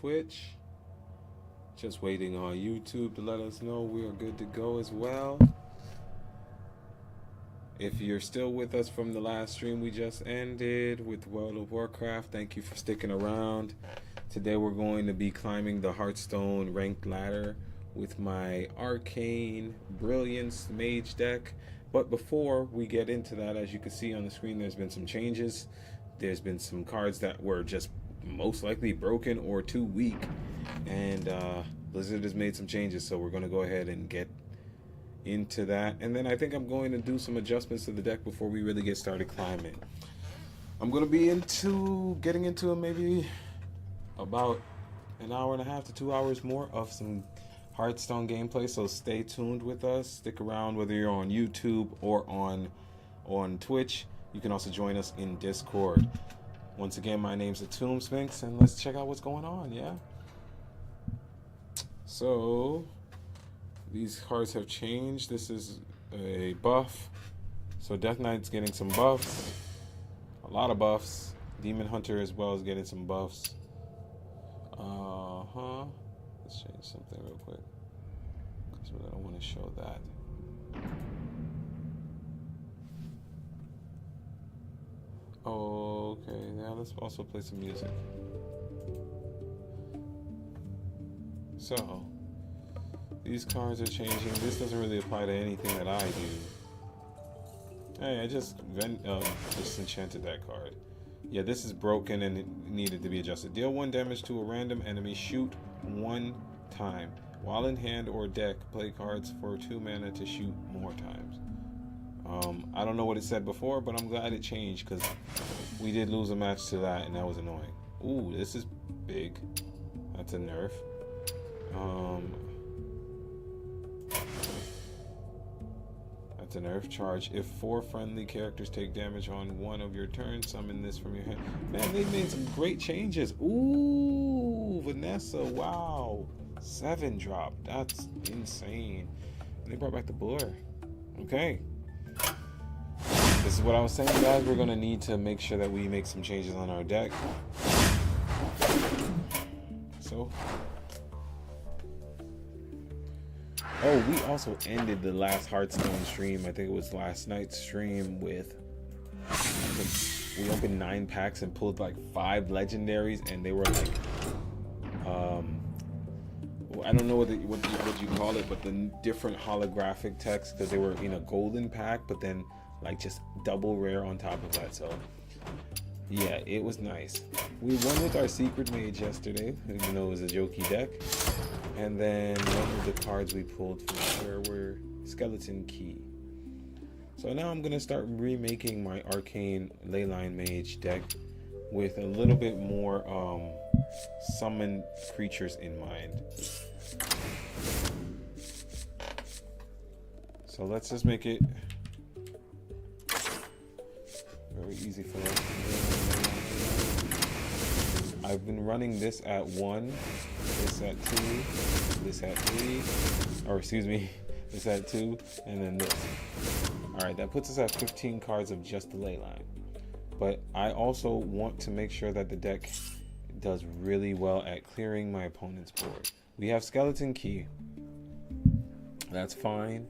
Twitch. Just waiting on YouTube to let us know we are good to go as well. If you're still with us from the last stream we just ended with World of Warcraft, thank you for sticking around. Today we're going to be climbing the Hearthstone Ranked Ladder with my Arcane Brilliance Mage deck. But before we get into that, as you can see on the screen, there's been some changes. There's been some cards that were just most likely broken or too weak. And Blizzard has made some changes, so we're going to go ahead and get into that. And then I think I'm going to do some adjustments to the deck before we really get started climbing. I'm going to be getting into maybe about an hour and a half to 2 hours more of some Hearthstone gameplay, so stay tuned with us. Stick around whether you're on YouTube or on Twitch. You can also join us in Discord. Once again, my name's Atum Sphinx, and let's check out what's going on, yeah? So, these cards have changed. This is a buff. So Death Knight's getting some buffs. A lot of buffs. Demon Hunter as well is getting some buffs. Let's change something real quick, because I don't want to show that. Okay, now let's also play some music. So, these cards are changing. This doesn't really apply to anything that I do. Hey, I just enchanted that card. Yeah, this is broken and it needed to be adjusted. Deal 1 damage to a random enemy. Shoot 1 time. While in hand or deck, play cards for 2 mana to shoot more times. I don't know what it said before, but I'm glad it changed, because we did lose a match to that and that was annoying. Ooh, this is big. That's a nerf. That's a nerf. Charge. If 4 friendly characters take damage on one of your turns, summon this from your hand. Man, they made some great changes. Ooh, Vanessa, wow. 7 drop. That's insane. And they brought back the blur. Okay. This is what I was saying, guys. We're going to need to make sure that we make some changes on our deck. So... oh, we also ended the last Hearthstone stream, I think it was last night's stream, with... we opened 9 packs and pulled like 5 legendaries, and they were like... I don't know what you call it, but the different holographic text, because they were in a golden pack, but then like just double rare on top of that. So yeah, it was nice. We won with our secret mage yesterday, even though it was a jokey deck. And then one of the cards we pulled from there were Skeleton Key. So now I'm gonna start remaking my Arcane Leyline Mage deck with a little bit more summon creatures in mind. So let's just make it very easy for us. I've been running this at 1, this at 2, this at 3, or excuse me, this at 2, and then this. Alright, that puts us at 15 cards of just the Leyline. But I also want to make sure that the deck does really well at clearing my opponent's board. We have Skeleton Key. That's fine.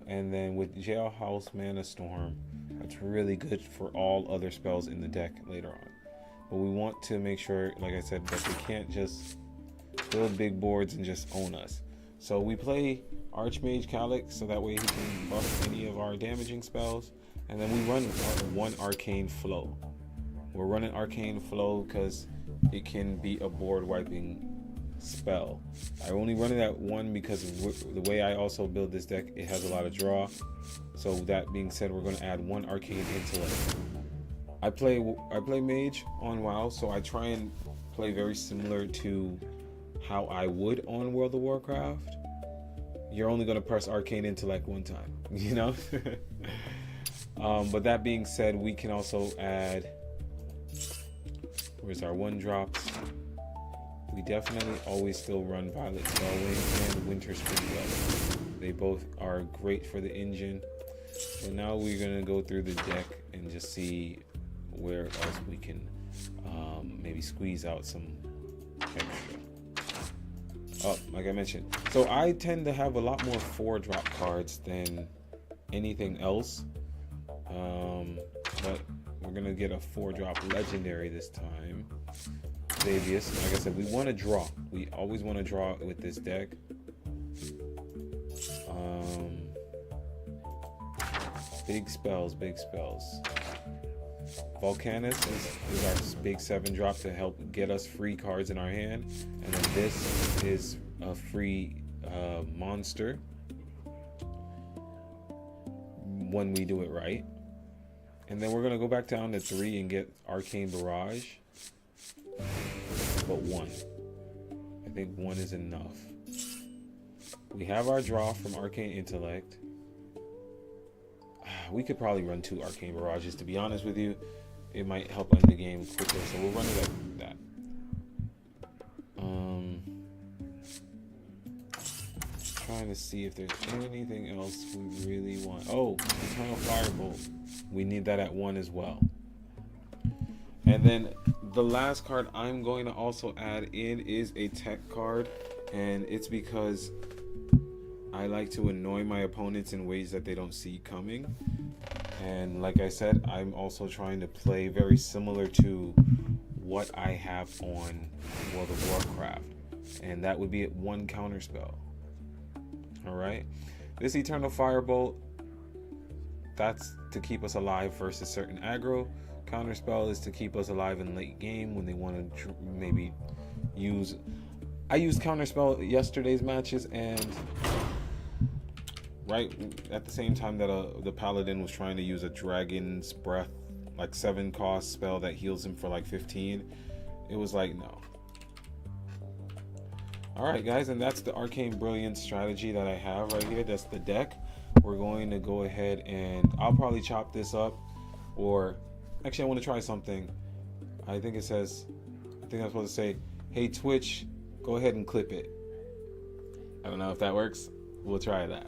And then with Jailhouse Mana Storm, that's really good for all other spells in the deck later on. But we want to make sure, like I said, that they can't just build big boards and just own us. So we play Archmage Calyx, so that way he can buff any of our damaging spells. And then we run 1 Arcane Flow. We're running Arcane Flow because it can be a board wiping spell. I only run it at 1 because of the way I also build this deck, it has a lot of draw. So that being said, we're going to add 1 Arcane Intellect. I play Mage on WoW, so I try and play very similar to how I would on World of Warcraft. You're only going to press Arcane Intellect 1 time, you know? But that being said, we can also add, where's our 1 drops? We definitely always still run Violet Spellwing and Winter Springwell. They both are great for the engine. So now we're going to go through the deck and just see where else we can maybe squeeze out some extra. up, like I mentioned. So I tend to have a lot more 4-drop cards than anything else. But we're gonna get a 4-drop legendary this time. Xavius. Like I said, we want to draw. We always want to draw with this deck. Big spells, big spells. Volcanus is our big 7-drop to help get us free cards in our hand. And then this is a free monster when we do it right. And then we're going to go back down to 3 and get Arcane Barrage. But 1. I think 1 is enough. We have our draw from Arcane Intellect. We could probably run 2 Arcane Barrages, to be honest with you. It might help end the game quicker, so we'll run it at that. Trying to see if there's anything else we really want. Oh, Eternal Firebolt. We need that at 1 as well. And then the last card I'm going to also add in is a tech card, and it's because I like to annoy my opponents in ways that they don't see coming. And like I said, I'm also trying to play very similar to what I have on World of Warcraft, and that would be at 1 counterspell. Alright, this Eternal Firebolt, that's to keep us alive versus certain aggro. Counterspell is to keep us alive in late game when they want to maybe use... I used Counterspell yesterday's matches, and right at the same time that the Paladin was trying to use a Dragon's Breath, like 7-cost spell that heals him for like 15, it was like, no. Alright guys, and that's the Arcane Brilliance strategy that I have right here. That's the deck. We're going to go ahead and I'll probably chop this up, or actually I want to try something. I think I'm supposed to say, hey Twitch, go ahead and clip it. I don't know if that works. We'll try that.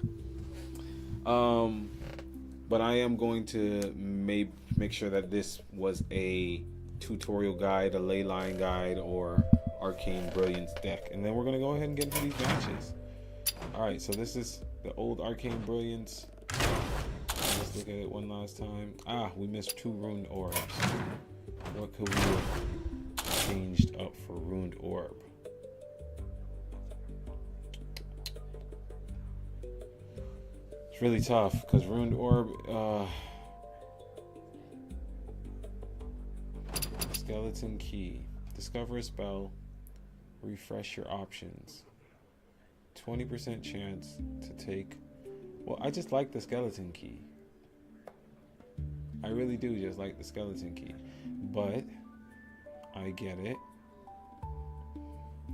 But I am going to make sure that this was a tutorial guide, a ley line guide, or Arcane Brilliance deck. And then we're going to go ahead and get into these matches. Alright, so this is the old Arcane Brilliance. Let's look at it one last time. We missed 2 Ruined Orbs. What could we have changed up for Ruined Orb? It's really tough because Ruined Orb, Skeleton Key. Discover a spell. Refresh your options. 20% chance to take. Well, I just like the Skeleton Key. I really do just like the Skeleton Key. But I get it.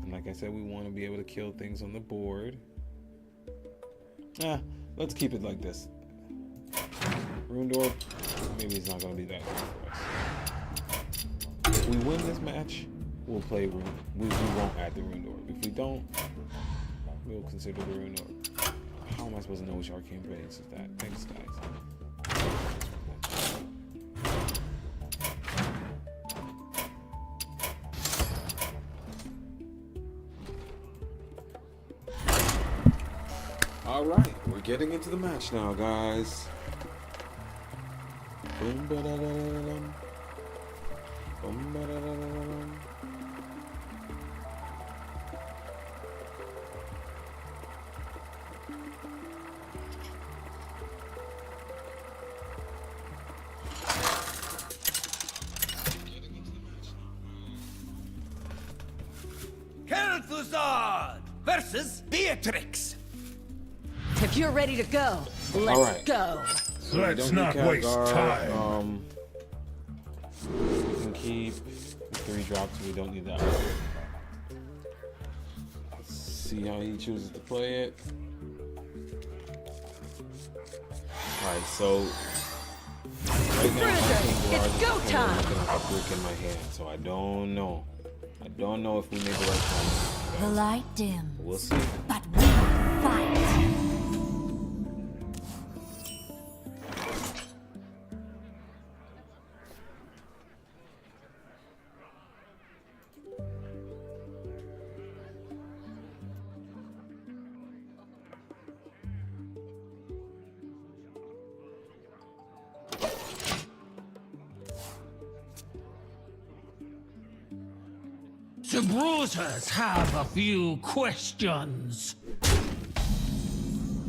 And like I said, we want to be able to kill things on the board. Let's keep it like this. Ruined Orb, maybe it's not going to be that good for us. If we win this match, we'll play Ruined. We won't add the Ruined Orb. If we don't, we'll consider the Ruined Orb. How am I supposed to know which Arcane Brilliance is that? Thanks, guys. Alright, we're getting into the match now, guys. Boom, ba-da-da-da-dum. Boom, ba-da-da-da-dum. Kel'Thuzad versus Beatrix. If you're ready to go, let's go. So let's not waste time. We can keep the 3 drops. We don't need that. Let's see how he chooses to play it. Alright, so right now it's go time. I'm looking at a brick in my hand, so I don't know. I don't know if we made the right choice. The light dims. We'll see. But we fight. The bruisers have a few questions.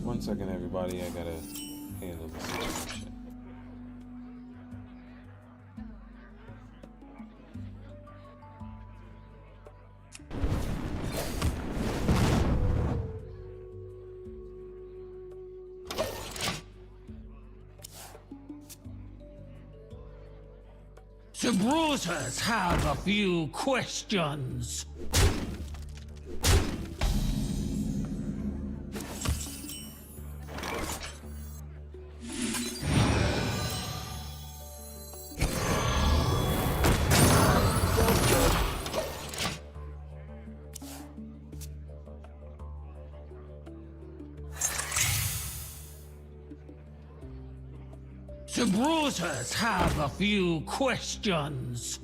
1 second, everybody. I gotta handle the situation. The bruisers have a few questions. The bruisers have a few questions.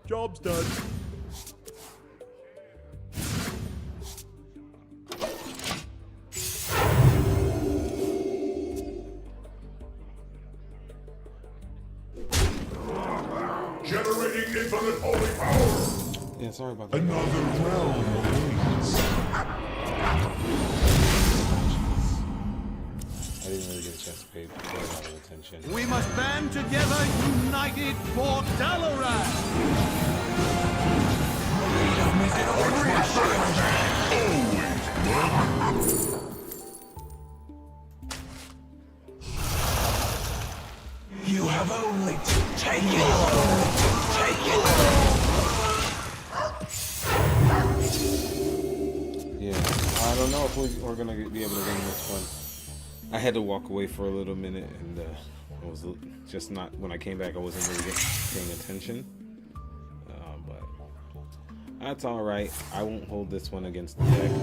Job's done. Generating infinite holy power. Yeah, sorry about that. Another realm awaits. I didn't really get a chance to pay a lot of attention. We must band together, united for Dalaran! You have only to take it. Yeah, I don't know if we're gonna be able to win this one. I had to walk away for a little minute, and I was just not. When I came back, I wasn't really paying attention. But that's all right. I won't hold this one against the deck. I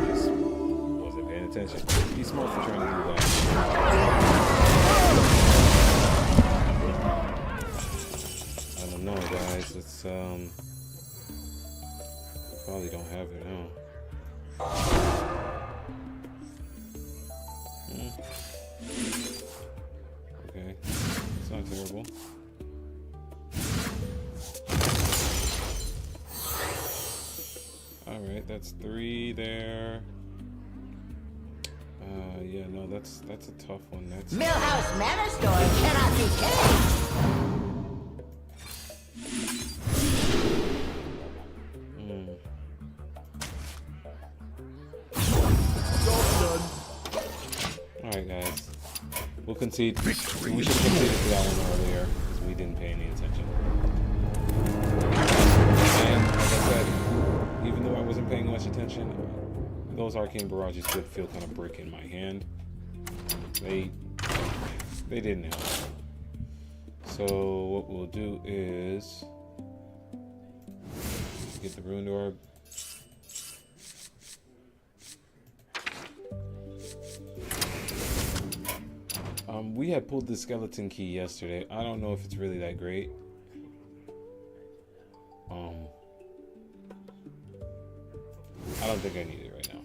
just wasn't paying attention. He's smart for trying to do that. I don't know, guys. It's probably don't have it now. Okay, it's not terrible. All right, that's 3 there. Yeah, no, that's a tough one. That's Millhouse Manor Store cannot be all right, guys. We'll concede. We should have conceded to that one earlier because we didn't pay any attention. And like I said, even though I wasn't paying much attention, those arcane barrages did feel kind of brick in my hand. They didn't help. So what we'll do is get the ruined orb. We had pulled the skeleton key yesterday. I don't know if it's really that great. I don't think I need it right now.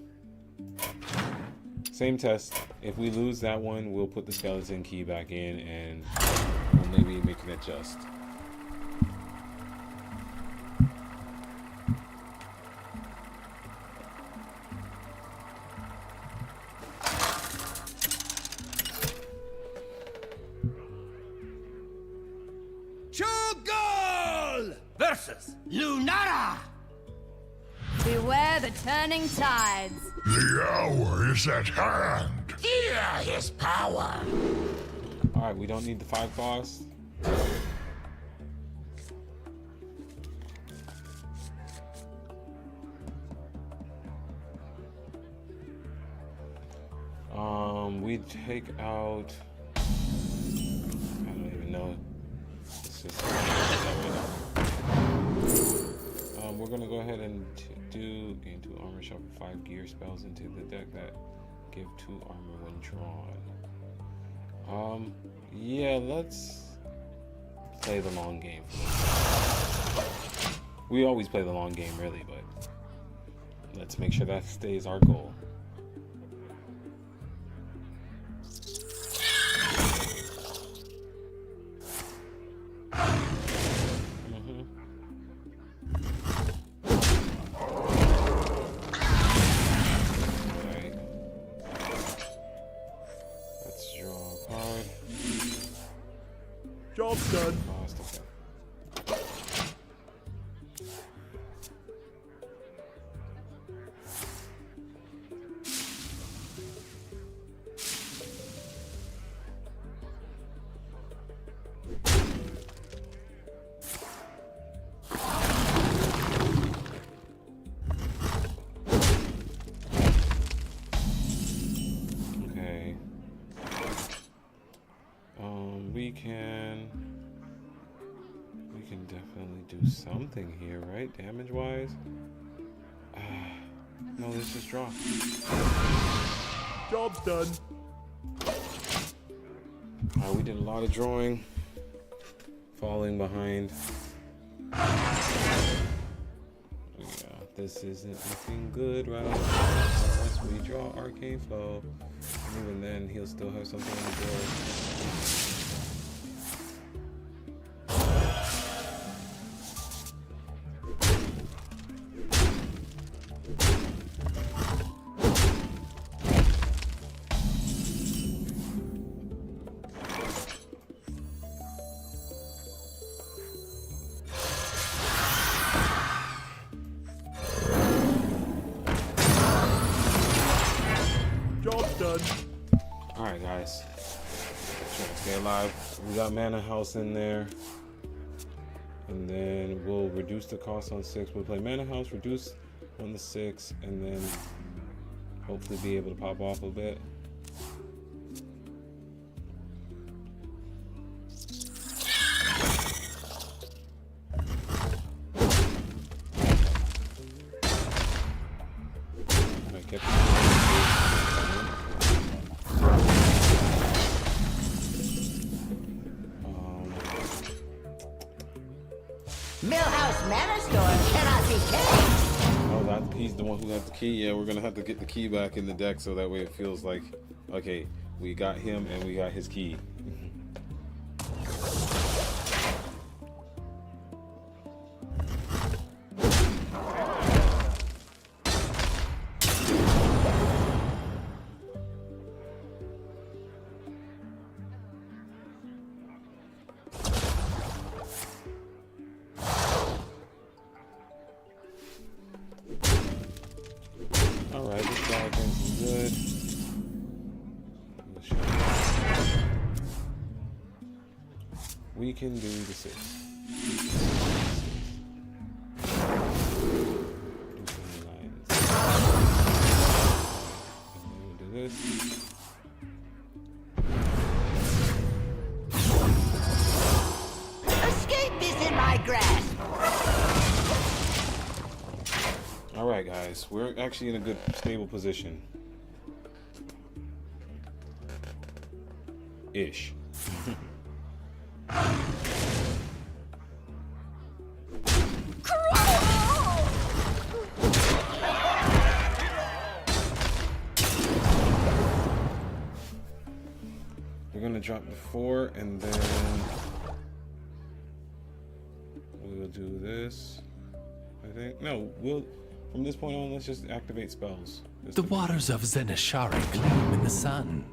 Same test. If we lose that one, we'll put the skeleton key back in and we'll maybe make an adjust. Chugol versus Lunara! Beware the turning tides. The hour is at hand. Fear his power. Alright, we don't need the 5 boss. We take out. I don't even know. It's just we're gonna go ahead and do gain 2 armor, shuffle 5 gear spells into the deck that give 2 armor when drawn. Yeah, let's play the long game. We always play the long game, really, but let's make sure that stays our goal. Job's done. Okay. We can definitely do something here, right? Damage wise. No, let's just draw. Job's done. Alright, we did a lot of drawing. Falling behind. Yeah, this isn't looking good right now. Once we draw Arcane Flow, even then he'll still have something on the board. Alright guys, trying to stay alive. We got Mana House in there, and then we'll reduce the cost on 6. We'll play Mana House, reduce on the 6, and then hopefully be able to pop off a bit. Alright, kept Millhouse Manor Store cannot be taken. Oh, he's the one who has the key. Yeah, we're gonna have to get the key back in the deck so that way it feels like, okay, we got him and we got his key. Alright, this guy brings some good. We can do the 6. We'll do this. Escape is in my grasp. Alright guys, we're actually in a good stable position. Ish. We're gonna drop the 4 and then we'll do this. I think no, we'll from this point on let's just activate spells. The waters of Zenishari gleam in the sun.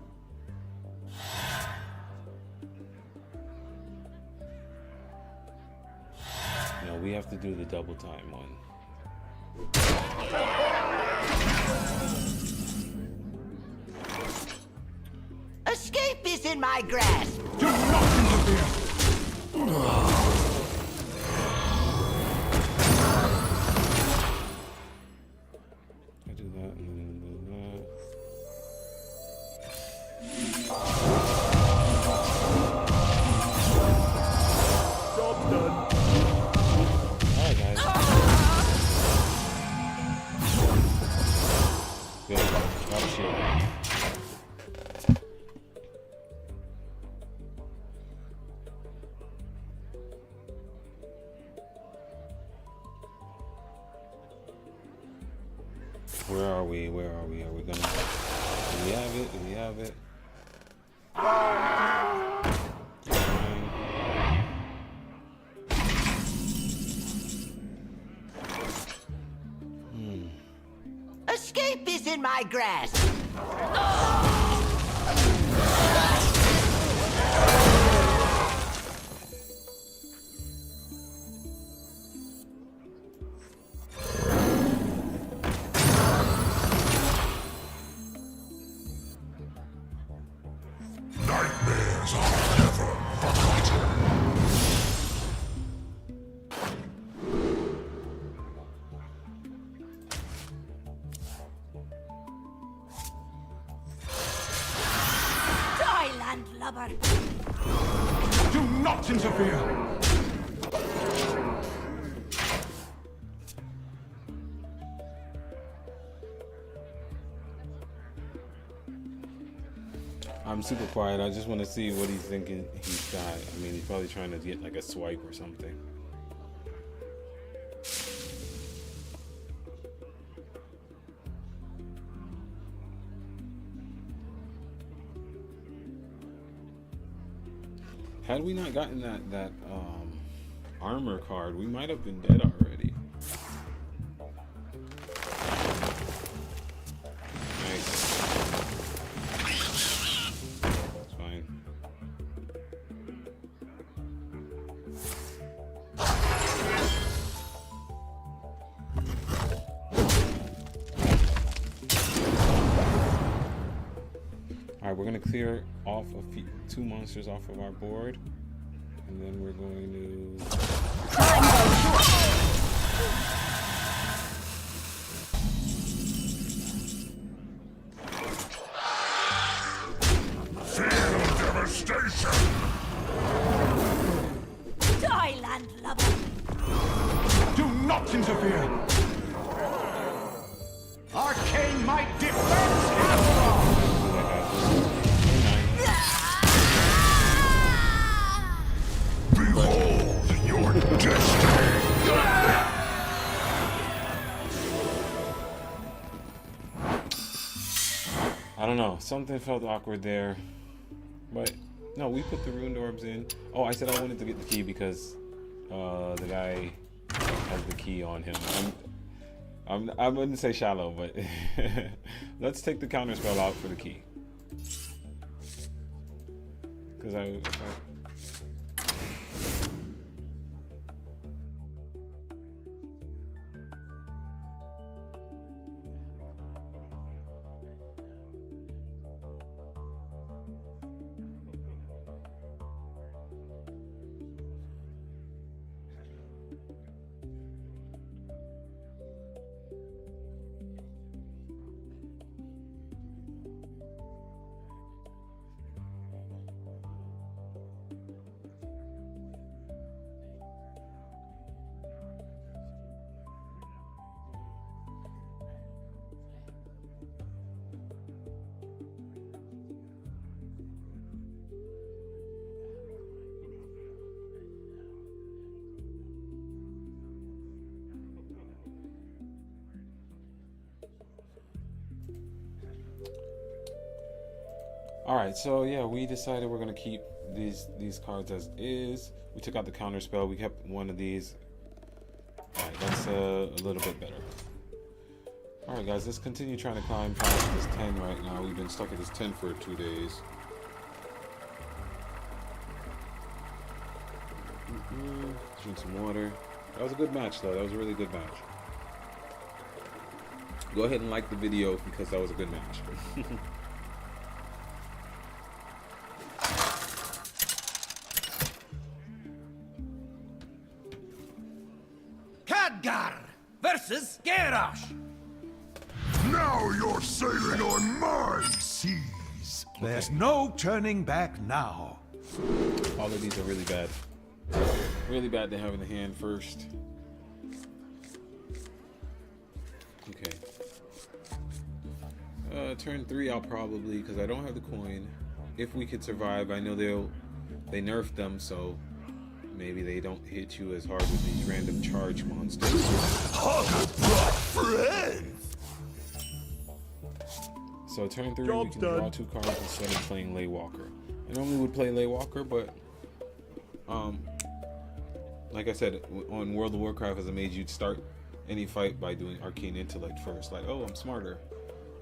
No, we have to do the double time one. Escape is in my grasp. Do not interfere. I do that and then do have it. Escape is in my grasp. Nightmares are never forgotten. Die, landlubber. Do not interfere! I'm super quiet. I just want to see what he's thinking he's got. I mean, he's probably trying to get like a swipe or something. Had we not gotten that armor card, we might have been dead already. Nice. That's fine. Alright, we're gonna clear off two monsters off of our board, and then we're going to Feel devastation. Die, landlubber. Do not interfere! Arcane might defense Hearthstone! Behold your destiny. I don't know, something felt awkward there, but no, we put the ruined orbs in. Oh, I said I wanted to get the key because the guy has the key on him. I wouldn't say shallow, but let's take the counter spell out for the key. Because Alright, so yeah, we decided we're gonna keep these cards as is. We took out the counter spell, we kept one of these. Alright, that's a little bit better. Alright guys, let's continue trying to climb past this 10 right now. We've been stuck at this 10 for 2 days. Drink some water. That was a good match though, that was a really good match. Go ahead and like the video because that was a good match. Khadgar versus Garrosh! Now you're sailing on my seas. There's no turning back now. All of these are really bad. Really bad to have in the hand first. Okay. Turn 3 I'll probably, because I don't have the coin. If we could survive, I know they nerfed them, so maybe they don't hit you as hard with these random charge monsters. Hugger brought friends. So turn 3, we Job's can draw done. 2 cards instead of playing Ley Walker. I normally would play Ley Walker, but like I said, on World of Warcraft as a mage, you'd start any fight by doing Arcane Intellect first. Like, oh, I'm smarter,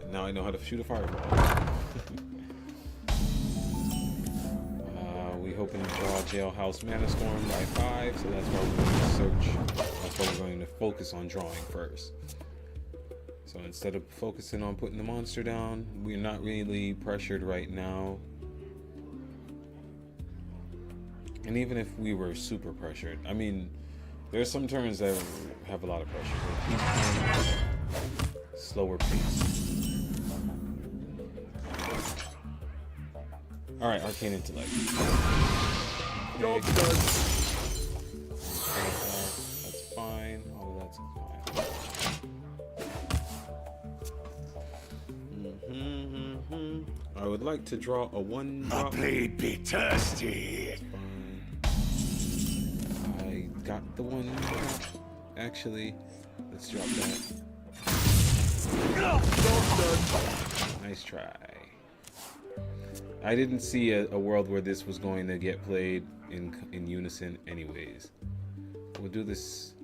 and now I know how to shoot a fireball. We hoping to draw Jailhouse Mana Storm by 5, so that's why we're going to search. That's why we're going to focus on drawing first. So instead of focusing on putting the monster down, we're not really pressured right now. And even if we were super pressured, I mean, there's some turns that have a lot of pressure. But each turn, slower pace. All right, Arcane Intellect. Job's done. That's fine. All of that's fine. I would like to draw a 1-drop. Blade be thirsty. I got the 1-drop. Actually, let's drop that. Job's done. Nice try. I didn't see a world where this was going to get played in unison anyways. We'll do this.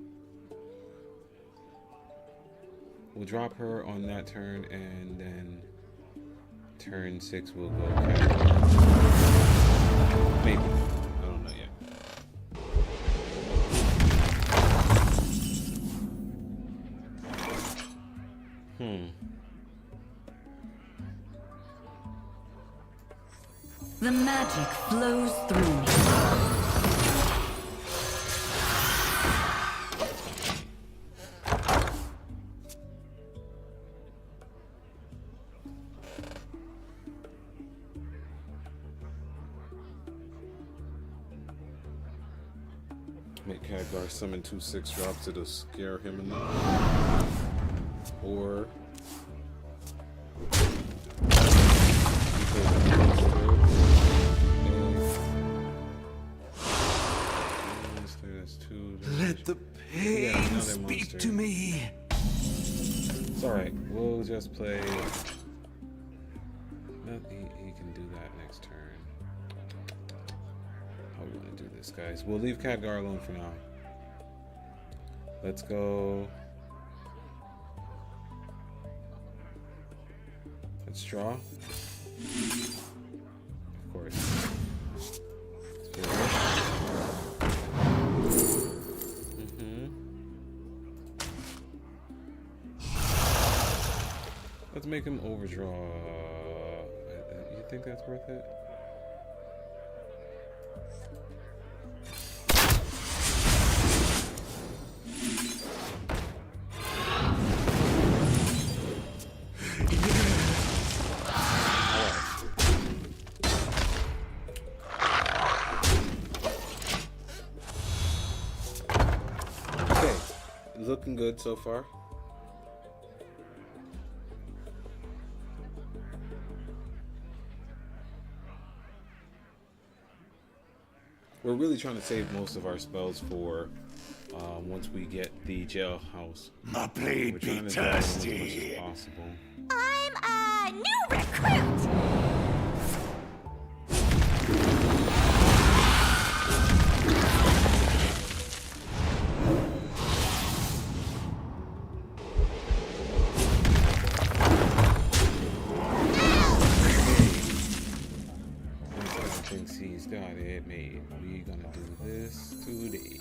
We'll drop her on that turn, and then turn 6 we'll go Cat. Maybe. I don't know yet. The magic flows through me. Make Khadgar summon 2 6-drops, it'll scare him enough. Or Let the pain speak to me. It's alright, we'll just play. No, he can do that next turn. How we want to do this, guys? We'll leave Khadgar alone for now. Let's go. Let's draw. Of course. Let's make him overdraw. You think that's worth it? Okay, looking good so far. We're really trying to save most of our spells for once we get the jailhouse. My blade We're be trying to draw them as much thirsty. as possible. I'm a new recruit. Thinks he's got it made. We gonna do this today.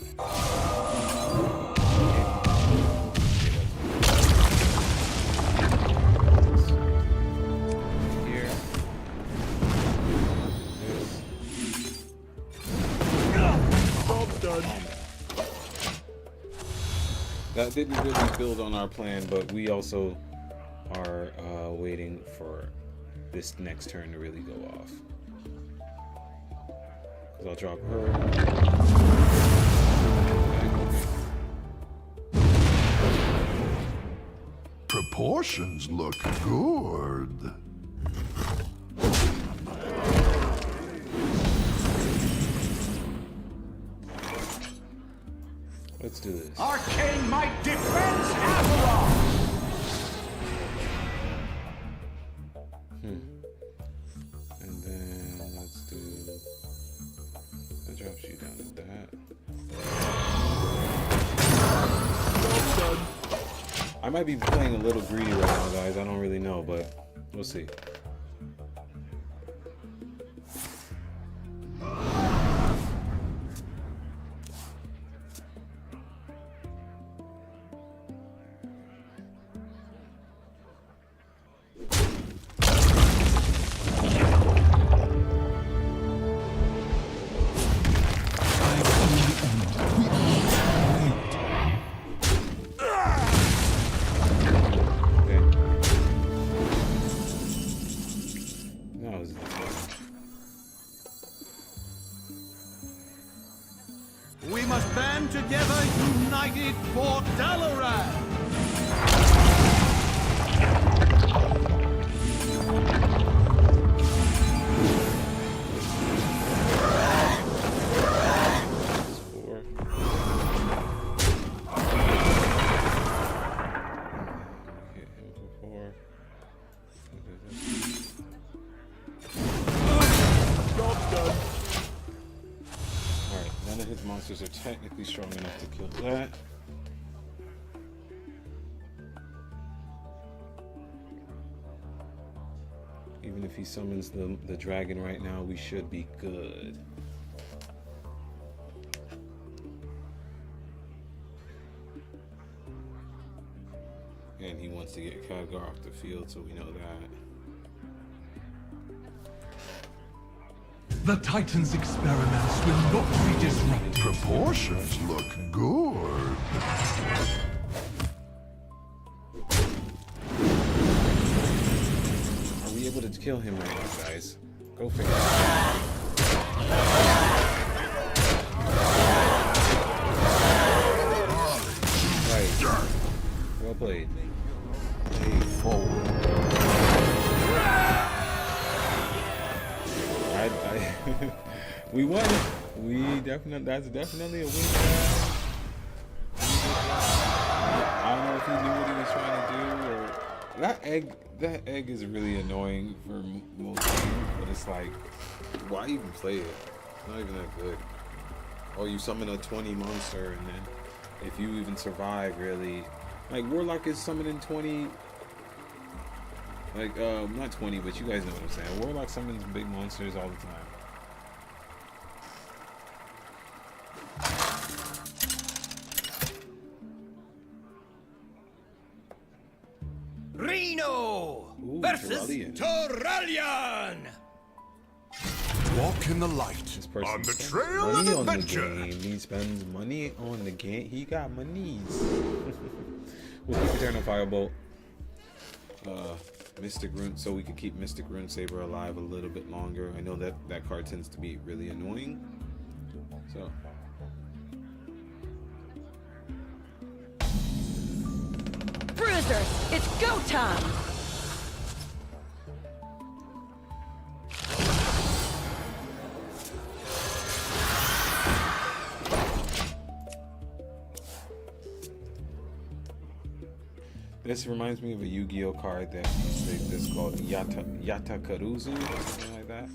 Here. This. Job's done. That didn't really build on our plan, but we also are waiting for this next turn to really go off. I'll drop her. Proportions look good. Let's do this. Arcane might defends Atum. drops you down to that. Job done. I might be playing a little greedy right now, guys. I don't really know, but we'll see. We must band together, united for Dalaran! Monsters are technically strong enough to kill that. Even if he summons the dragon right now, we should be good. And he wants to get Khadgar off the field, so we know that. The Titan's experiments will not be disrupted. Proportions look good. Are we able to kill him right now, guys? Go figure. Right. Well played. Play forward. We won. That's definitely a win. I don't know if he knew what he was trying to do, or that egg is really annoying for most people, but it's like, why even play it? It's not even that good. Oh, you summon a 20 monster, and then if you even survive, really, like Warlock is summoning 20. Like, not 20, but you guys know what I'm saying. Warlock summons big monsters all the time. Reno versus Toralian. Walk in the light. This person On the spends trail money of on the adventure. game. He spends money on the game. He got monies. We'll keep Eternal Firebolt. Mystic Rune, so we could keep Mystic Rune Saber alive a little bit longer. I know that that card tends to be really annoying. So. Bruisers, it's go time! This reminds me of a Yu-Gi-Oh card that that's called Yatakaruzu, something like that.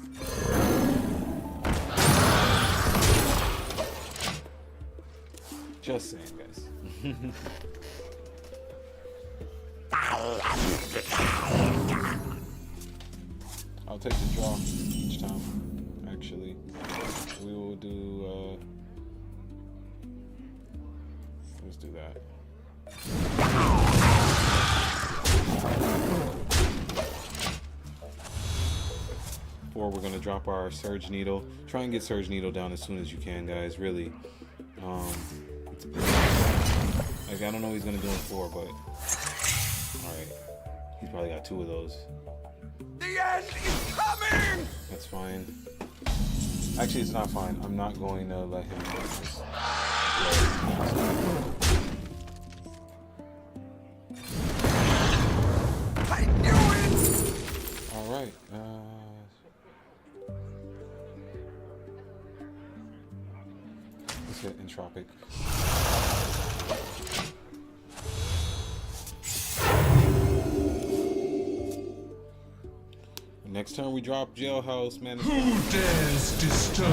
Just saying, guys. I'll take the draw each time. Actually, we will do. Let's do that. We're going to drop our Surge Needle. Try and get Surge Needle down as soon as you can, guys. Really. Like, I don't know what he's going to do in 4, but... Alright. He's probably got 2 of those. The end is coming! That's fine. Actually, it's not fine. I'm not going to let him do this. I knew it! Alright. Let's hit Entropic. Next turn we drop Jailhouse, man. Who dares disturb?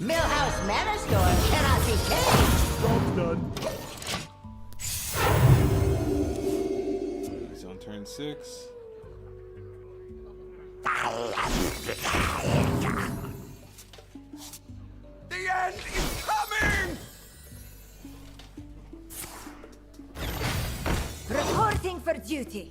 Millhouse Mana Store cannot be caged. Job's done. He's on turn 6. The end is coming! Reporting for duty.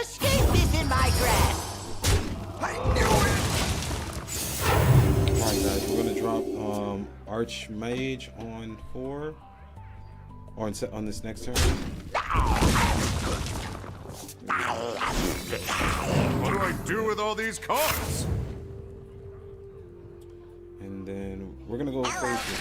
Escape is in my grasp. I knew it! Alright guys, we're gonna drop Mage on 4. Or on this next turn. What do I do with all these cards? And then we're gonna go with Faith.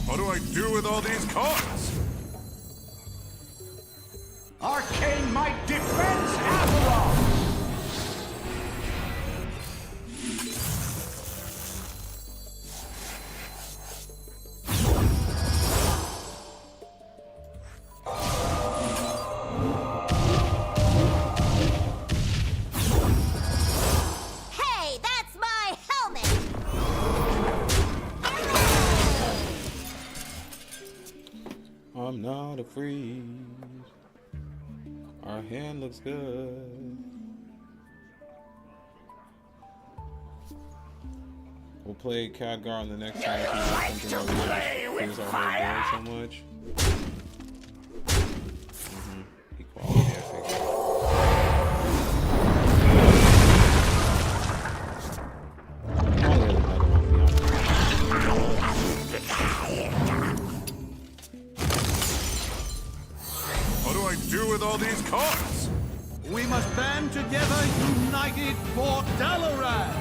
What do I do with all these cards? Arcane Might defends Atum! Hey, that's my helmet! I'm not afraid. Our hand looks good. We'll play Khadgar on the next time. If he does something that really clears our whole board so much. Equality, I figure. Probably has another one beyond. What do I do with all these cards? We must band together, united for Dalaran!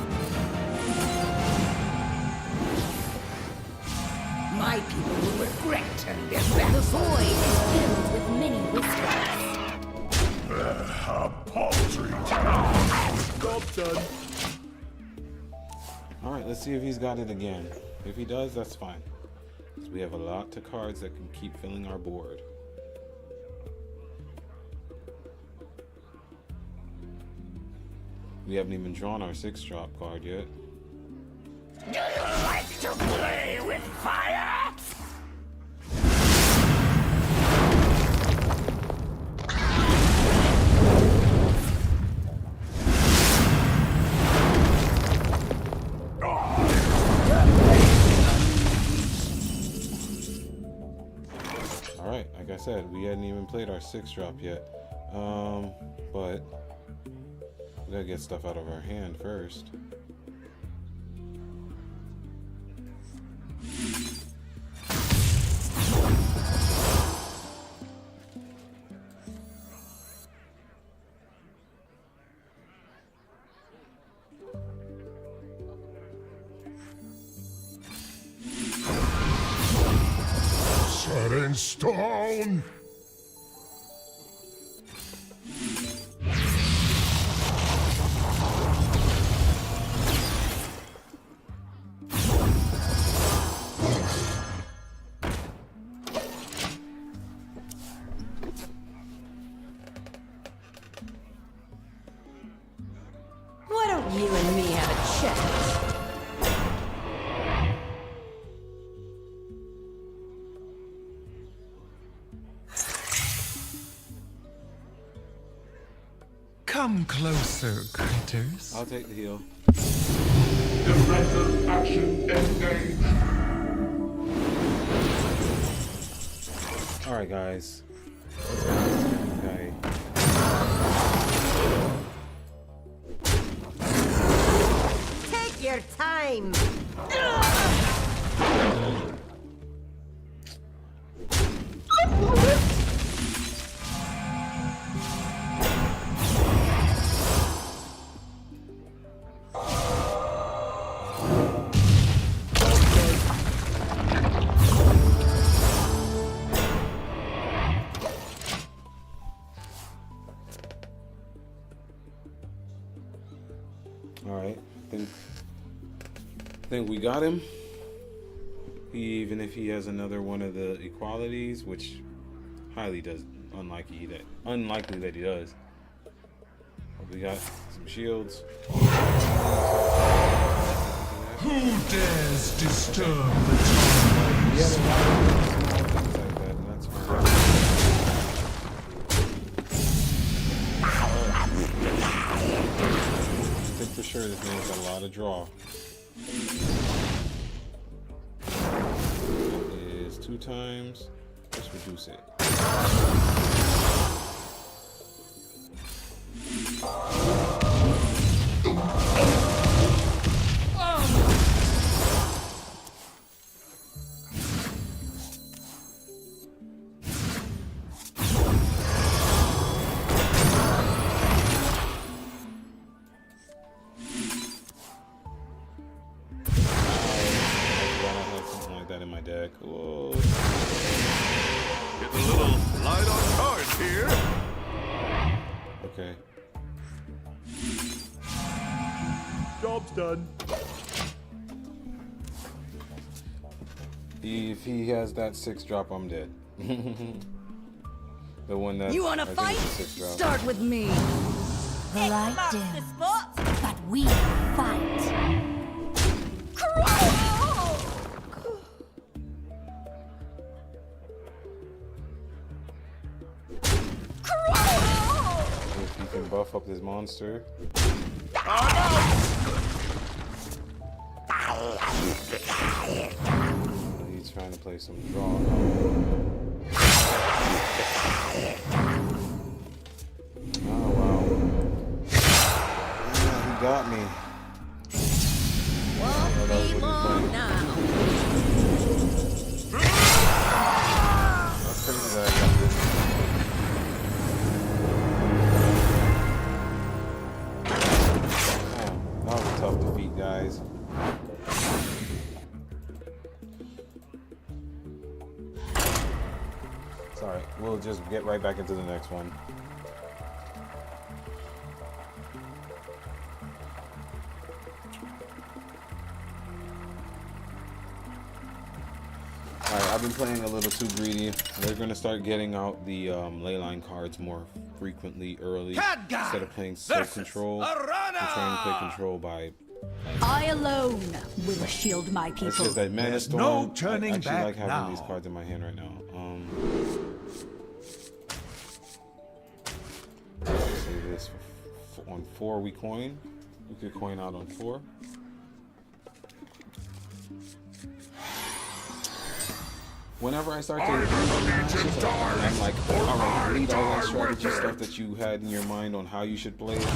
My people will regret turning their backs. The void is filled with many whispers. A paltry Job's done. Alright, let's see if he's got it again. If he does, that's fine. Because we have a lot of cards that can keep filling our board. We haven't even drawn our 6-drop card yet. Do you like to play with fire? Alright, like I said, we hadn't even played our 6-drop yet. But we gotta get stuff out of our hand first. set in stone. Why don't you and me have a chat? Come closer, critters. I'll take the heal. Defensive action engaged. Alright, guys. Okay. Take your time. Alright, think we got him. Even if he has another one of the equalities, which highly unlikely that he does. But we got some shields. Who dares disturb the Things like that. That's fine. I think for sure this man's got a lot of draw. That is 2 times. Let's reduce it. In my deck. Whoa. Get a little light on cards here. Okay. Job's done. If he has that 6 drop, I'm dead. The one that You wanna I think fight? is the 6 drop. Start with me. The light dims, but we fight. If he can buff up his monster. He's trying to play some draw. Oh wow. Yeah, he got me. Won't be long now. That's crazy that I got this. That was a tough defeat, guys. It's alright. We'll just get right back into the next one. Alright, I've been playing a little too greedy. We're going to start getting out the leyline cards more frequently early. Instead of playing self control, we're trying to play control by. I alone will shield my It's people. just that Mana There's Storm. no turning I actually back like having now. these cards in my hand right now. Say this on 4 we coin. We could coin out on 4. Whenever I start to, I'm like, all right, read all that strategy stuff that you had in your mind on how you should play it.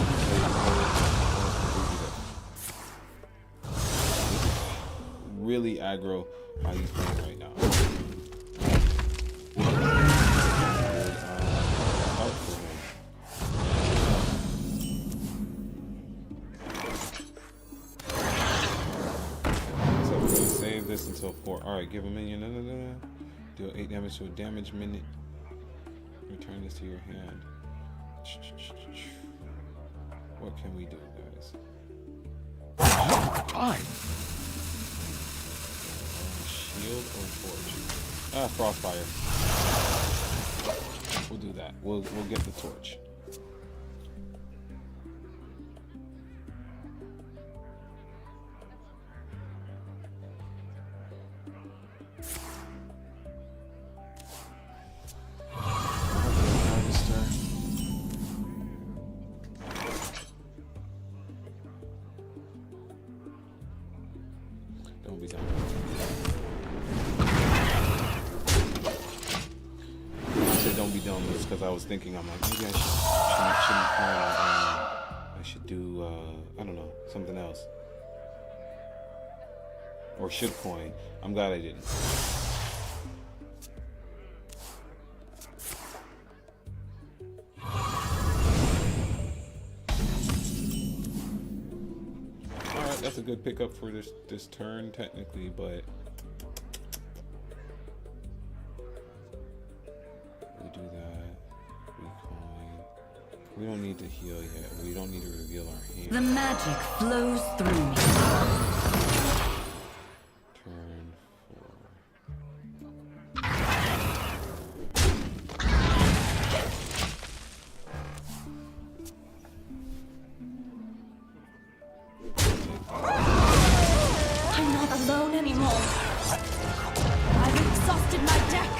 Really aggro how he's playing right now. Out for him. So we're gonna save this until 4. All right, give a minion. Deal 8 damage to a damage minute. Return this to your hand. What can we do, guys? Fine. Shield or torch? Frostfire. We'll do that. We'll get the torch. Don't be done. Don't be dumb because I was thinking, I'm like, maybe I shouldn't plan on, I should do I don't know, something else. or should coin. I'm glad I didn't. Alright, that's a good pickup for this turn technically, but we do that. We coin. We don't need to heal yet. We don't need to reveal our hand. The magic flows through me. Turn 4. I'm not alone anymore. I've exhausted my deck.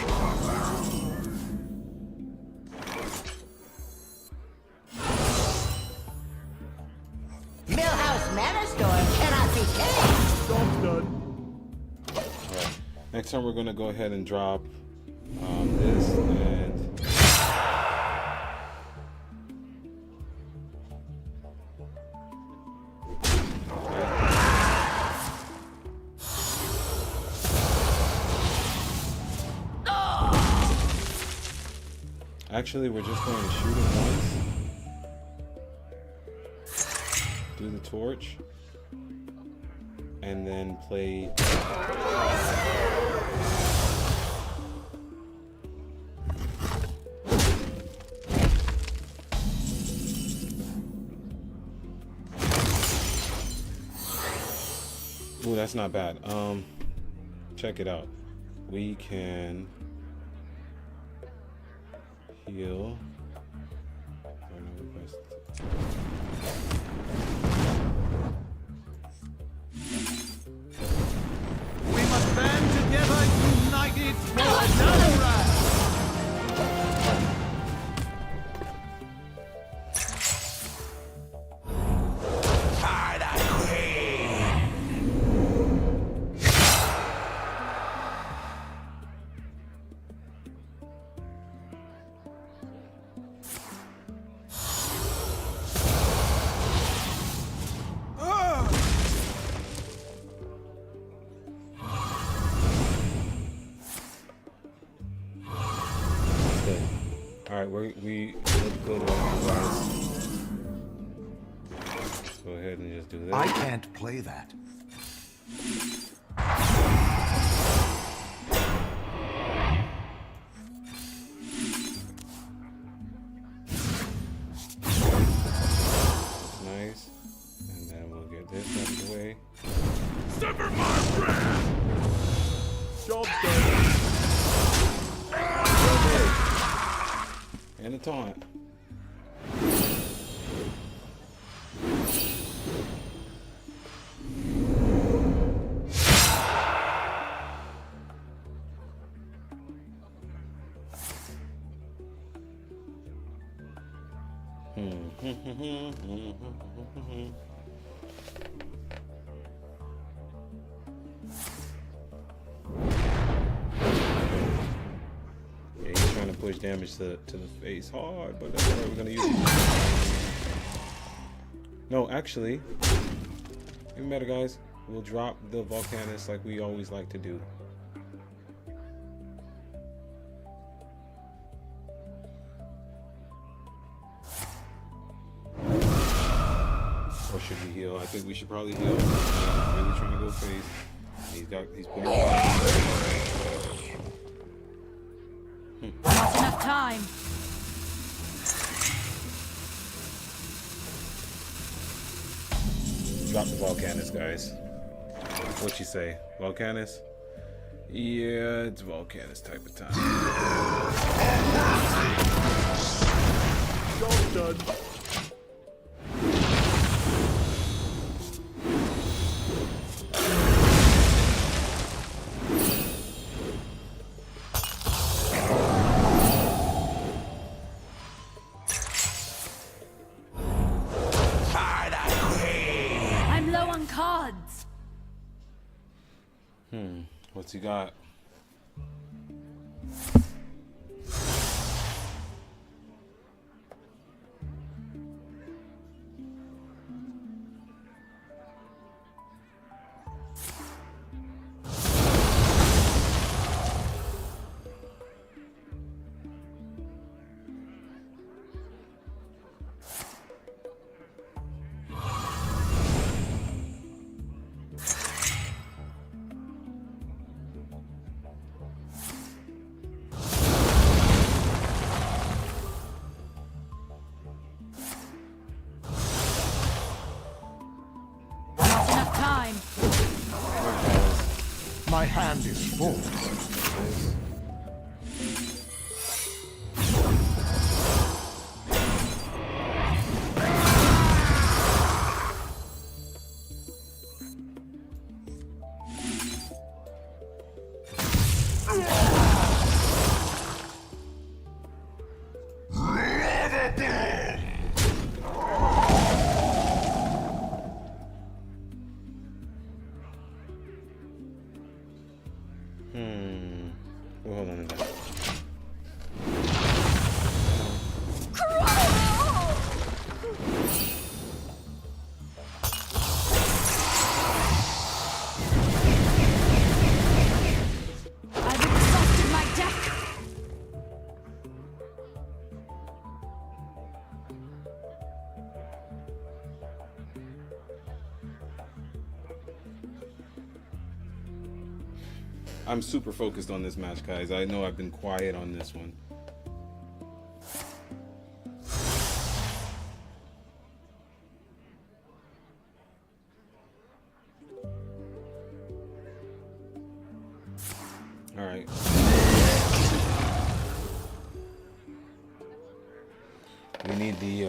Millhouse Manor Store cannot be tamed. Job's done. Alright. Next time we're gonna go ahead and drop this and actually, we're just going to shoot him once. Do the torch. And then play. Ooh, that's not bad. Check it out. We can heal. We must band together, united for Delaware. Alright, we look good on guys. Let's go ahead and just do this. I can't play that. Nice. And then we'll get this out of the way. Sever my breath! Job's done. And a taunt. Yeah, he's trying to push damage to the face hard, but that's alright, we're gonna use it. No, actually, even better, guys. We'll drop the Volcanus like we always like to do. Or should we heal? I think we should probably heal. He's really trying to go face. He's putting Not enough time. Drop the Volcanus, guys. What you say? Volcanus? Yeah, it's Volcanus type of time. Job's done. I'm low on cards. What's he got? My hand is full. Well, hold on a minute. I've exhausted my deck. I'm super focused on this match, guys. I know I've been quiet on this one. All right. We need the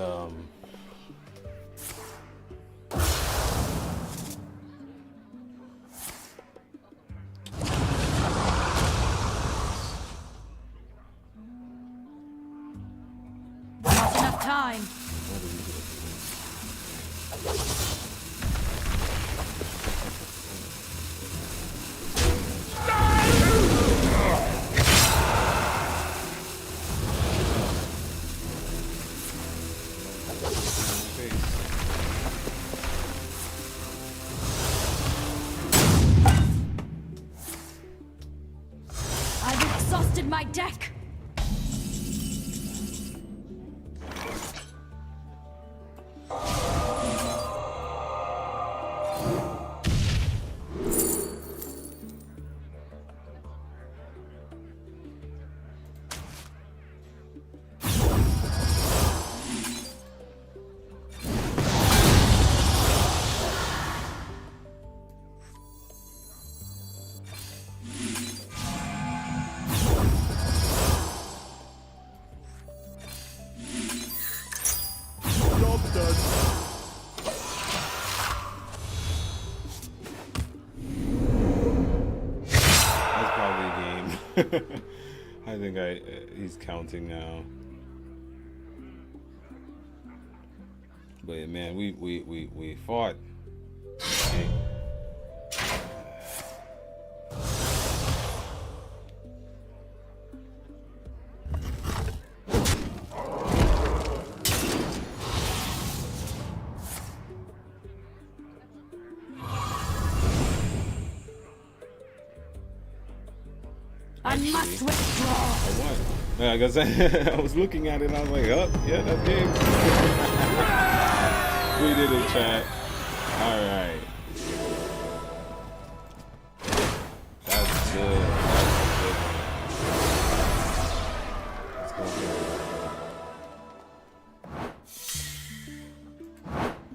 Not enough time. I've exhausted my deck. Job's done. That's probably a game. I think he's counting now. But man, we fought. Okay. I must withdraw. I won. Yeah, like I said, I was looking at it and I was like, oh, yeah, that's game. We did it, chat. All right. That's good. That's good. Let's go.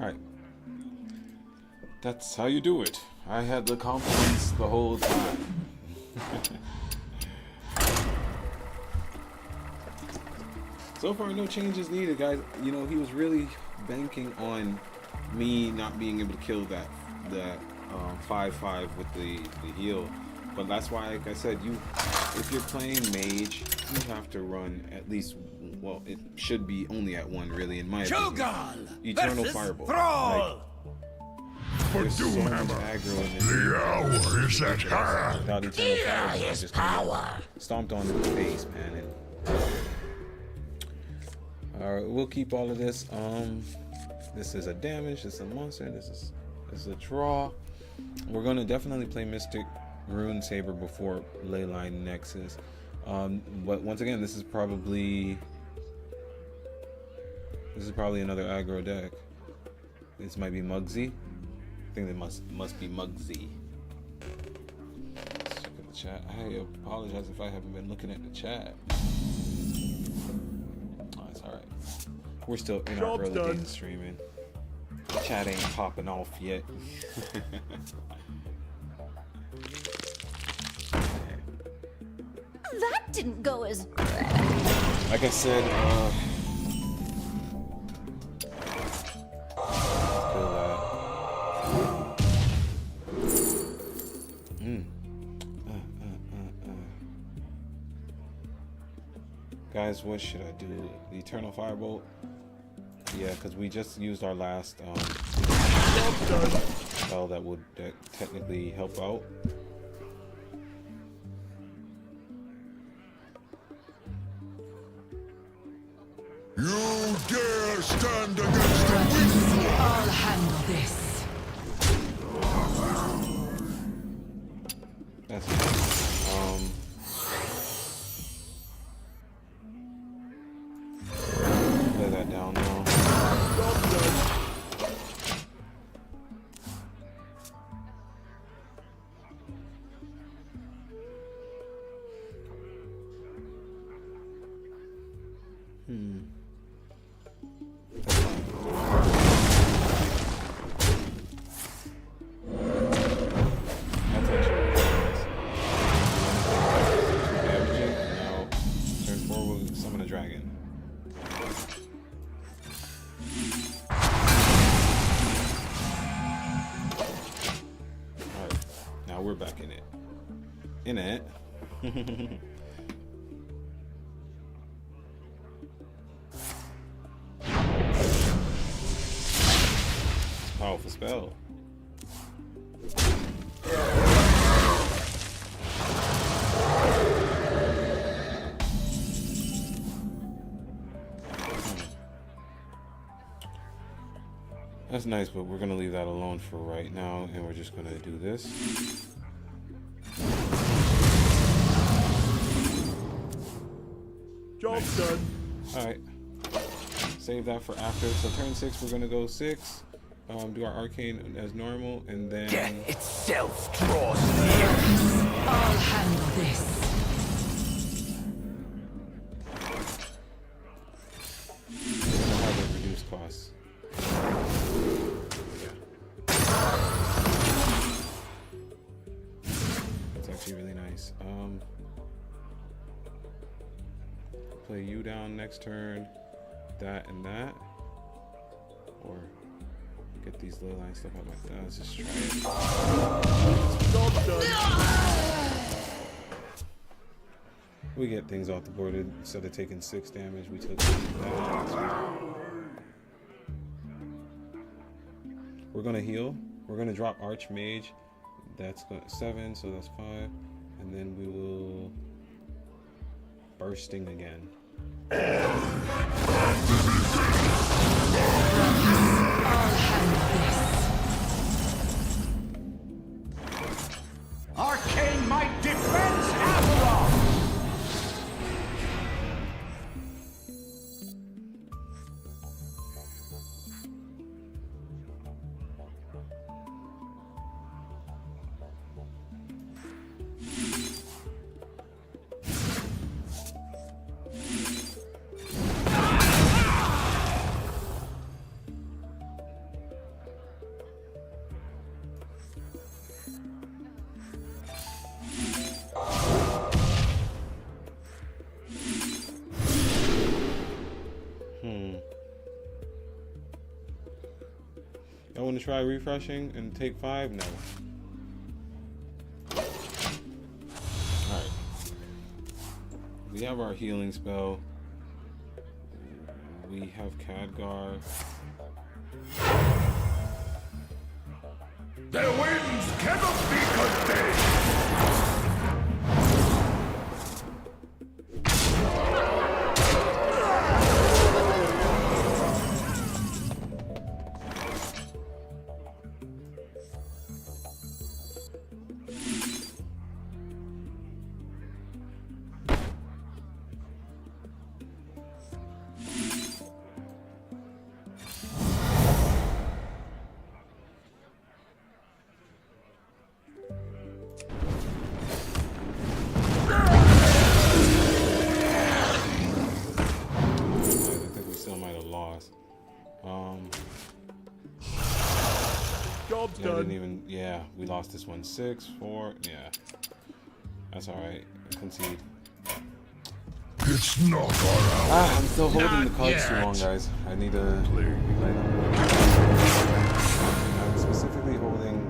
All right. That's how you do it. I had the confidence the whole time. So far, no changes needed, guys. You know, he was really banking on me not being able to kill that 5/5 with the heal. But that's why, like I said, if you're playing Mage, you have to run at least. Well, it should be only at one, really, in my opinion. Eternal Fireball. Like, there's so much aggro in this. The hour is at hand. Without Eternal Fireball, I just power. stomped on the face, man. Alright, we'll keep all of this. This is a damage, this is a monster, this is a draw. We're gonna definitely play Mystic Rune Saber before Leyline Nexus. But once again, this is probably another aggro deck. This might be Mugsy. I think it must be Mugsy. Let's check in the chat. I apologize if I haven't been looking at the chat. Alright, we're still in our early days of streaming. The chat ain't popping off yet. That didn't go as... Like I said, kill that. Guys, what should I do? The Eternal Firebolt? Yeah, because we just used our last spell that would technically help out. You dare stand against the weak? I'll handle this. That's lay that down now. That's fine. That's actually really nice. Damaging, and now turn 4 will summon a dragon. Alright, now we're back in it. In it. Powerful spell. That's nice, but we're gonna leave that alone for right now, and we're just gonna do this. Job done. Alright. Save that for after. So turn 6, we're gonna go 6. Do our arcane as normal, and then Death itself draws near. I'll handle this. we're gonna have it reduce costs. Yeah. That's actually really nice. Play you down next turn, that and that, or get these ley line stuff out my. Let's just try it. Job done. We get things off the board. Instead of taking 6 damage, we took that. We're gonna heal. We're gonna drop Arch Mage. That's 7, so that's 5, and then we will bursting again. I'll handle this. Arcane might defense Atum. I want to try refreshing and take 5? No. Alright. We have our healing spell. We have Khadgar. Their winds cannot be contained! Job's Yeah, I done. didn't even. Yeah, we lost this one. 6, 4. Yeah, that's all right. Concede. It's not around. I'm still holding the cards too yet. long, guys. I need to replay them. I'm specifically holding.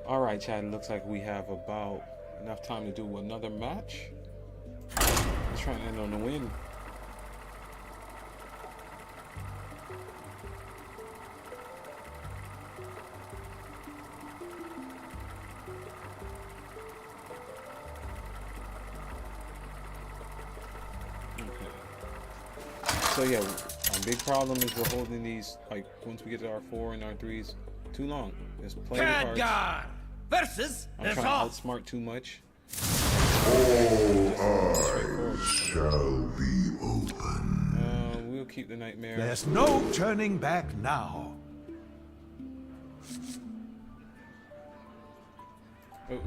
All right, Chad. It looks like we have about enough time to do another match. Let's try and end on a win. So yeah, our big problem is we're holding these, like, once we get to our 4 and our 3s, too long. There's plenty of cards. Versus I'm trying to outsmart too much. All eyes shall be open. We'll keep the nightmare. There's no turning back now. Oh,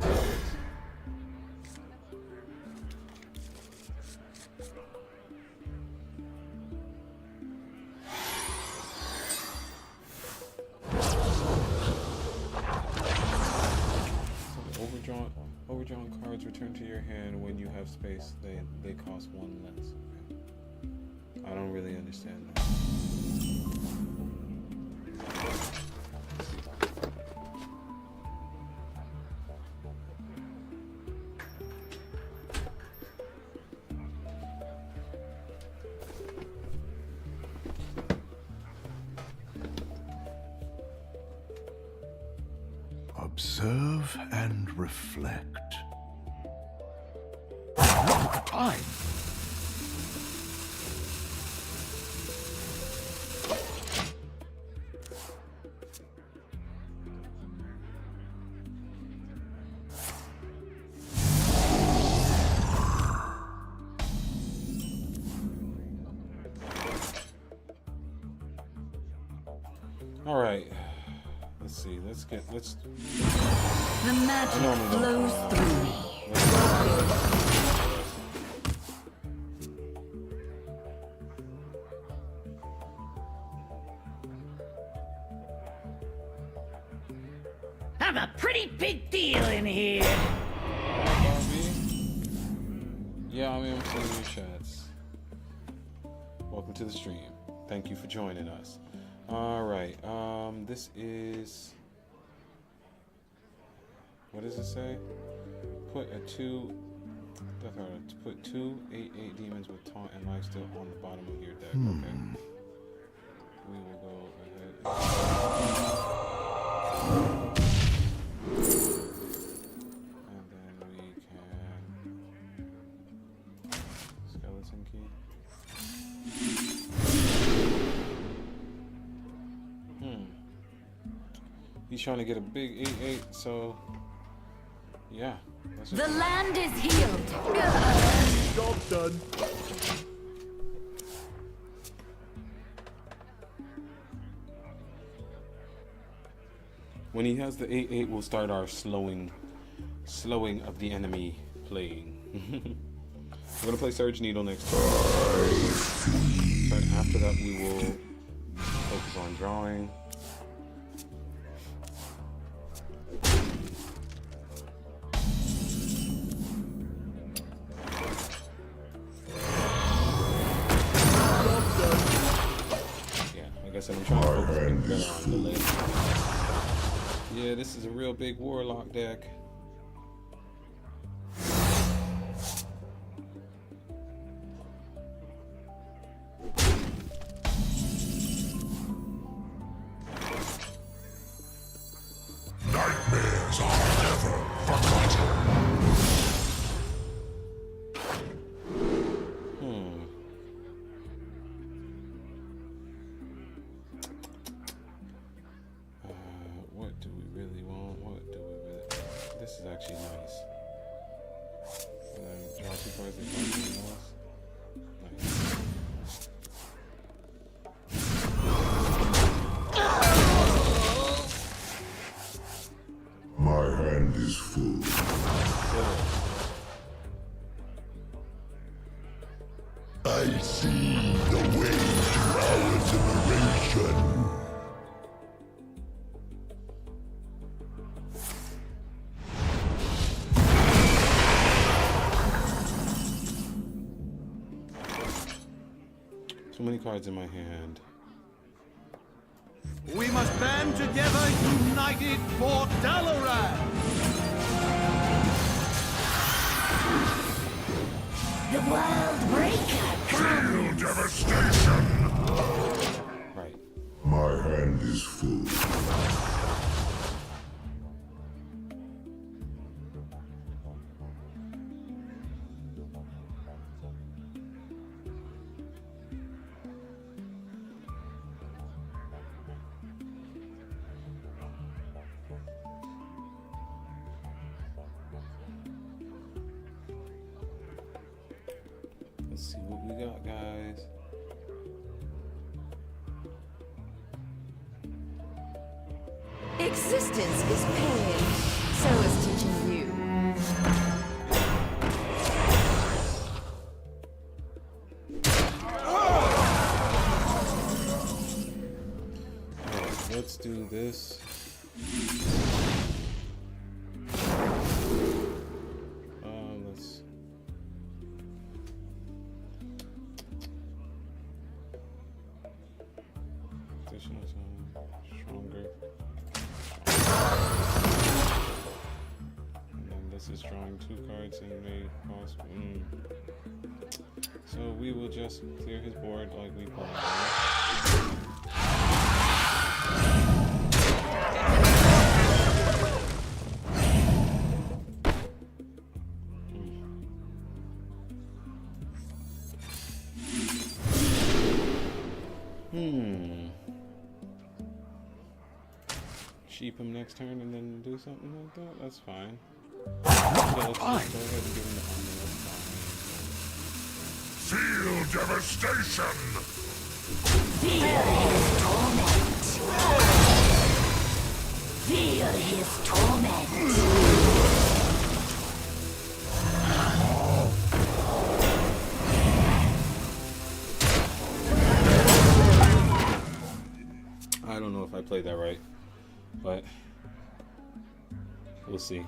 overdrawn cards return to your hand when you have space. They cost 1 less. Okay. I don't really understand that. Observe and reflect. Not time. All right. Let's see. Let's. The magic flows through me. I'm a pretty big deal in here. Yeah, I mean, I'm seeing your chats. Welcome to the stream. Thank you for joining us. All right. This is. What does it say? Put a 2. To put 2 8/8 demons with taunt and lifesteal on the bottom of your deck. Okay. We will go ahead. And then we can skeleton key. He's trying to get a big 8/8, so yeah. The land is healed. Job done. When he has the 8/8, we'll start our slowing of the enemy playing. We're gonna play Surge Needle next turn. But after that, we will focus on drawing. said, I'm trying to focus better on the list. Yeah, this is a real big warlock deck. Nightmares are never forgotten. What do we really want? What do we really... This is actually nice. And then draw 2 cards and draw something else. Nice. My hand is full. I see the way to our liberation. Too many cards in my hand. We must band together, united for Dalaran! The World Breaker comes. Feel devastation. Right. My hand is full. Let's see what we got, guys. Existence is pain. So is teaching you. Alright, let's do this. Let's... Additional time, stronger. And then this is drawing 2 cards and may cost. So we will just clear his board like we planned. Sheep him next turn and then do something like that? That's fine. Okay, let's just go ahead and give him the armor. Feel devastation. Feel his torment. Feel his torment. I don't know if I played that right, but we'll see.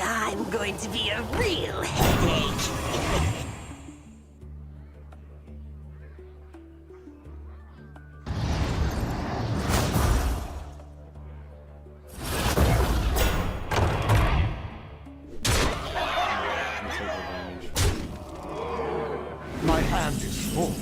I'm going to be a real headache. My hand is full.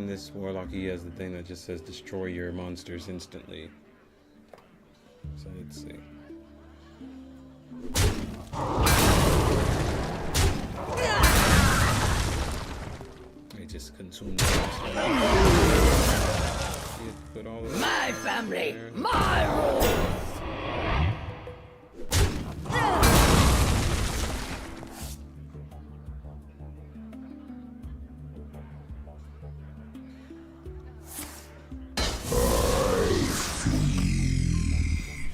then this warlock, he has the thing that just says destroy your monsters instantly. So let's see. They just consume the monster. Put all of My family, my rules.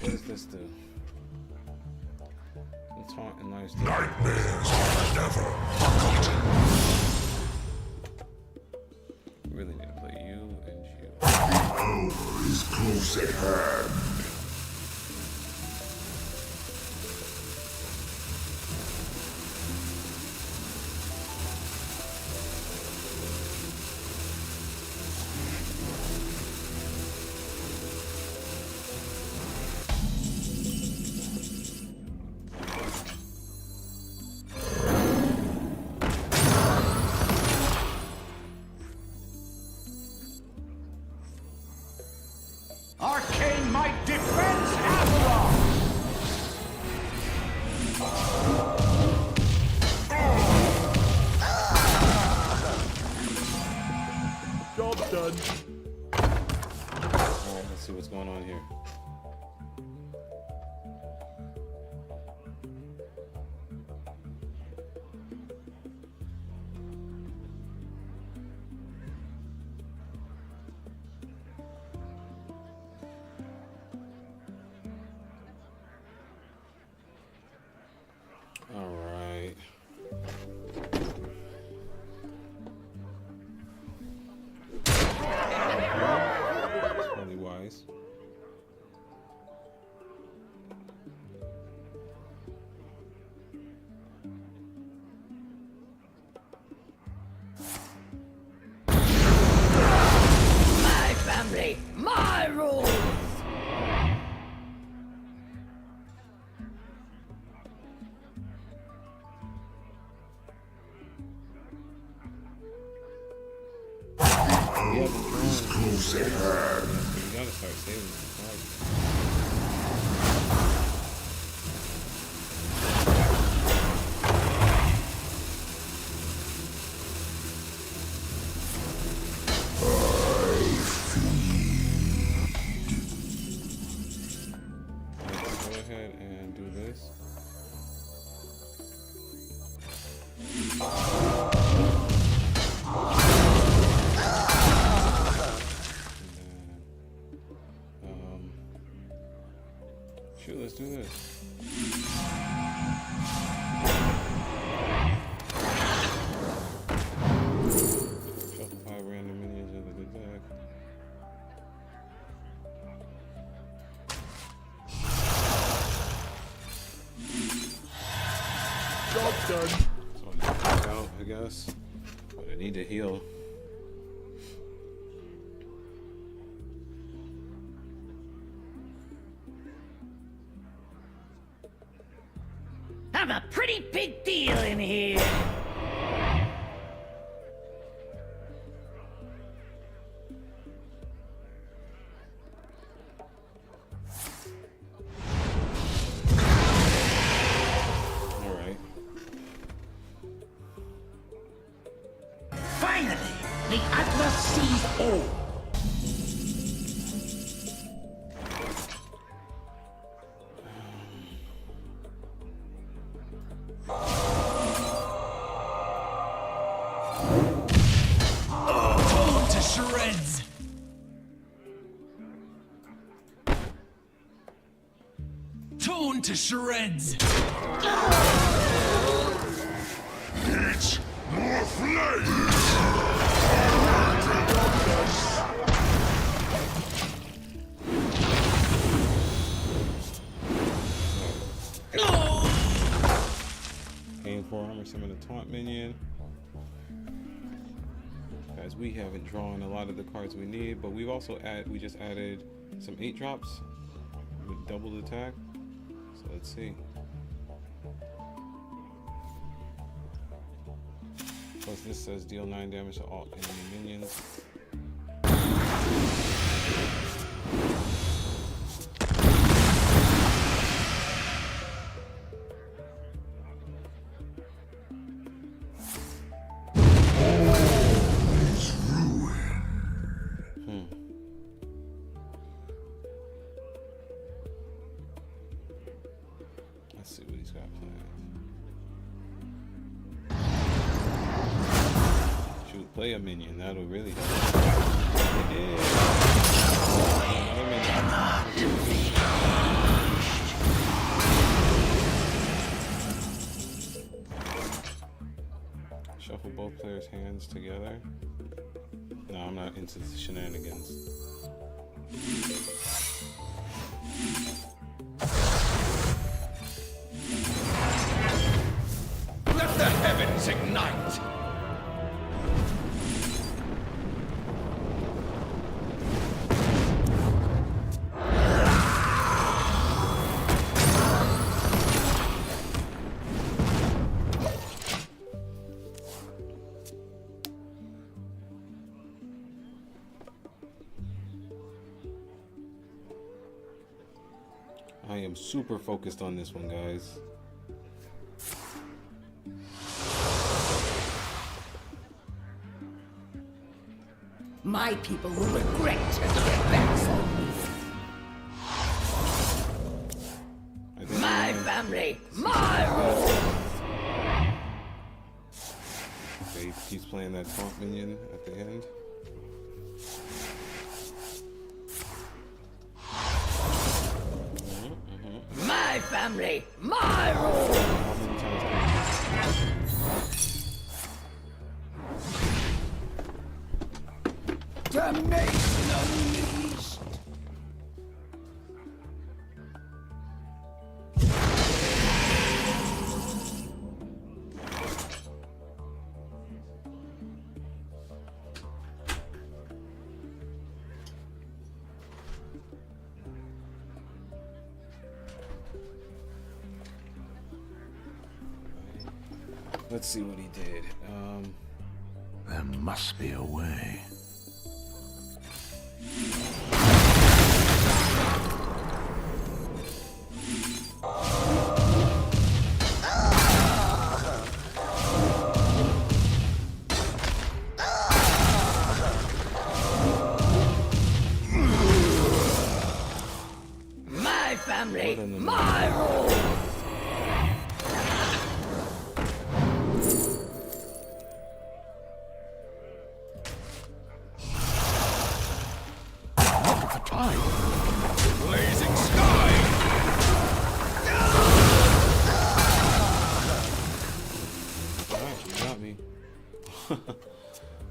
What does this do? The taunt and lifesteal. Nightmares are never forgotten. Really need to play you and you. Hour is close at hand. Arcane might defends Atum. Job done. Alright, let's see what's going on here. Alright. That's probably wise. My family, my rules. We haven't drawn. Close at hand. We gotta start saving some cards. Let's go ahead and do this. Shoot, let's do this. Shuffle 5 random minions into the deck. Job done. So I need to back out, I guess. But I need to heal. I'm a pretty big deal in here. Alright. Finally, the Atlas sees all. Torn to shreds. Torn to shreds. It's more flames. Gain 4 armor, summon a taunt minion. Guys, we haven't drawn a lot of the cards we need, but we've also we just added some 8 drops with double attack. So let's see. Plus this says deal 9 damage to all enemy minions. Let's see what he's got planned. Shoot, play a minion. That'll really help. Yeah. Shuffle both players' hands together. No, I'm not into the shenanigans. Let the heavens ignite! I am super focused on this one, guys. My people will regret to get back so. My family, my rules. Okay, he keeps playing that taunt minion at the end. My family, my rules. How many times Damnation unleashed. Let's see what he did. There must be a way. My family, my rules. Blazing sky! Alright, you got me.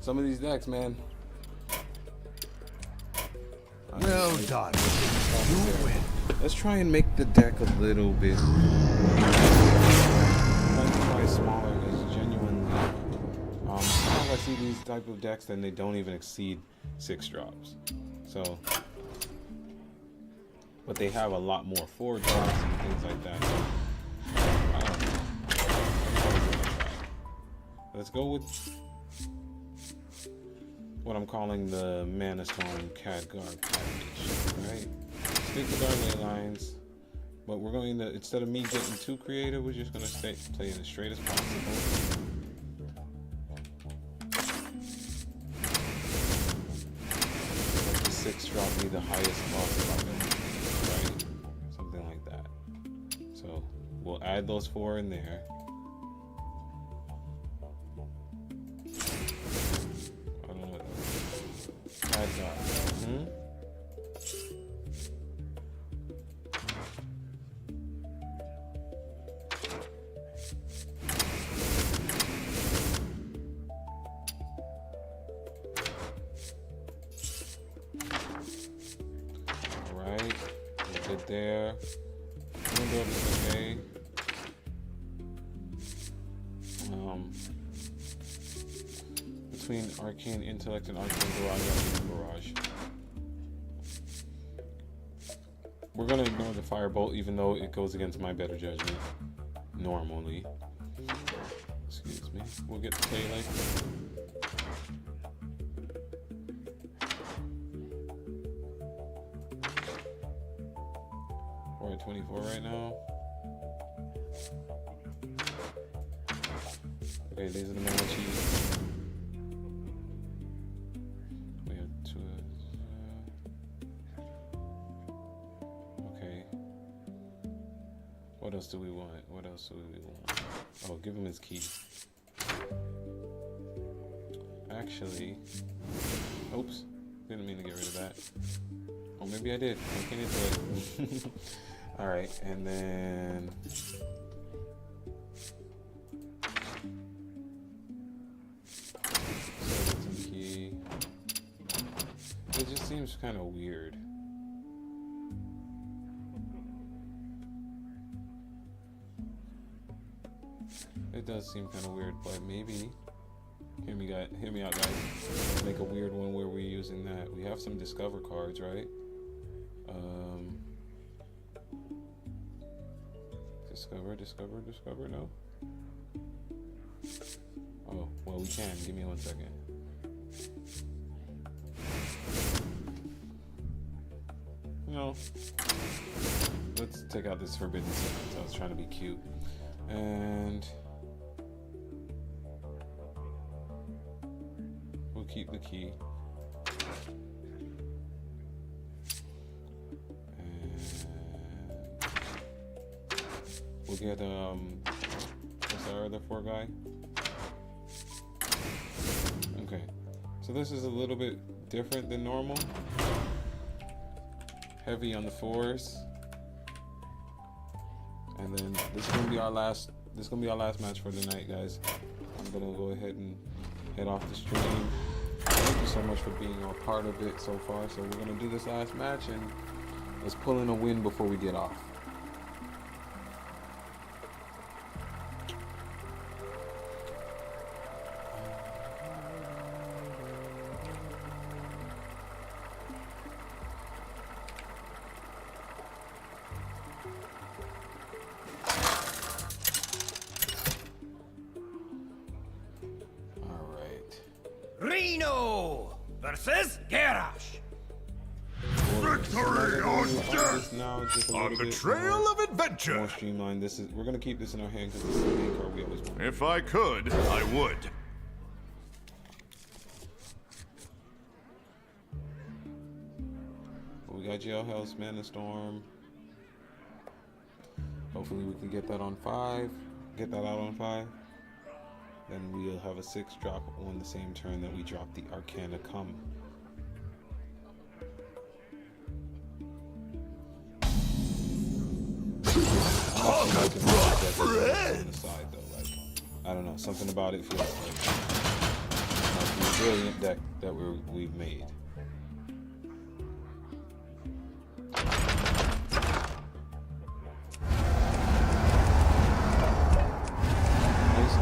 Some of these decks, man. Well done. You win. Let's try and make the deck a little bit try smaller, as genuinely. Sometimes I see these type of decks, then they don't even exceed 6 drops. So, but they have a lot more 4 drops and things like that. So, I don't know. Let's go with what I'm calling the Mana Storm Khadgar package. Right? Stick with our ley lines, but we're going to, instead of me getting too creative, we're just going to play it as straight as possible. Let the 6 drop me the highest cost weapon, right? Something like that. So we'll add those 4 in there. I don't know what Khadgar. Alright, we're good there. Window is okay. Between Arcane Intellect and Arcane Barrage, Arcane Barrage. We're gonna ignore the Firebolt, even though it goes against my better judgment. Normally. Excuse me. We'll get to play like. We're at 24 right now. Okay, these are the mana cheats. We have 2. Okay. What What else do we want? What else do we want? Oh, give him his key. Actually, oops, didn't mean to get rid of that. Oh, maybe I did. Looking into it. All right, and then some key. It just seems kind of weird. It does seem kind of weird, but maybe, hear me out, guys. Make a weird one where we're using that. We have some discover cards, right? Discover, no? Oh, well, we can. Give me 1 second. No. Let's take out this forbidden sentence. I was trying to be cute. And we'll keep the key. And we'll get what's our other 4 guy? Okay. So this is a little bit different than normal. Heavy on the 4s. And then this is gonna be our last match for the night, guys. I'm gonna go ahead and head off the stream. Thank you so much for being a part of it so far. So we're gonna do this last match and let's pull in a win before we get off. Reno versus Garrosh. Victory or death! Now, just a On little the bit trail more, of adventure. more streamlined. We're gonna keep this in our hand because this is the main card we always want. If I could, I would. We got Jailhouse, Mana Storm. Hopefully we can get that on 5. Get that out on 5. Then we'll have a 6 drop on the same turn that we drop the Arcana Come. On the side though, like I don't know, something about it feels like a brilliant deck that we've made.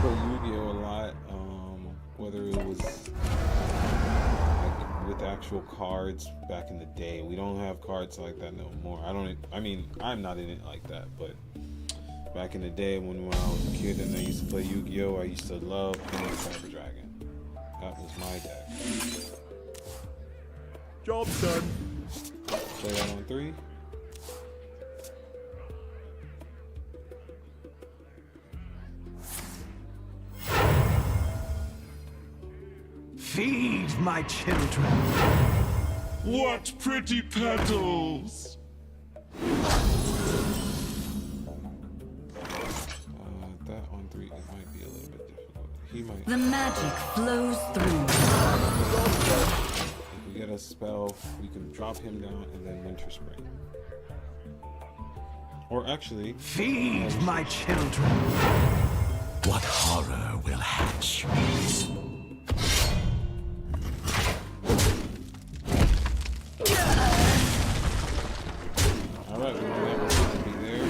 Yu-Gi-Oh! A lot, whether it was like with actual cards back in the day. We don't have cards like that no more. I'm not in it like that, but back in the day when I was a kid and I used to play Yu-Gi-Oh! I used to love playing Cyber Dragon. That was my deck. Job done. Play that on 3. Feed my children. What pretty petals! That on 3, it might be a little bit difficult. He might. The magic flows through. If we get a spell, we can drop him down and then Winter Spring. Or actually, Feed my children. What horror will hatch? alright, we're gonna be there.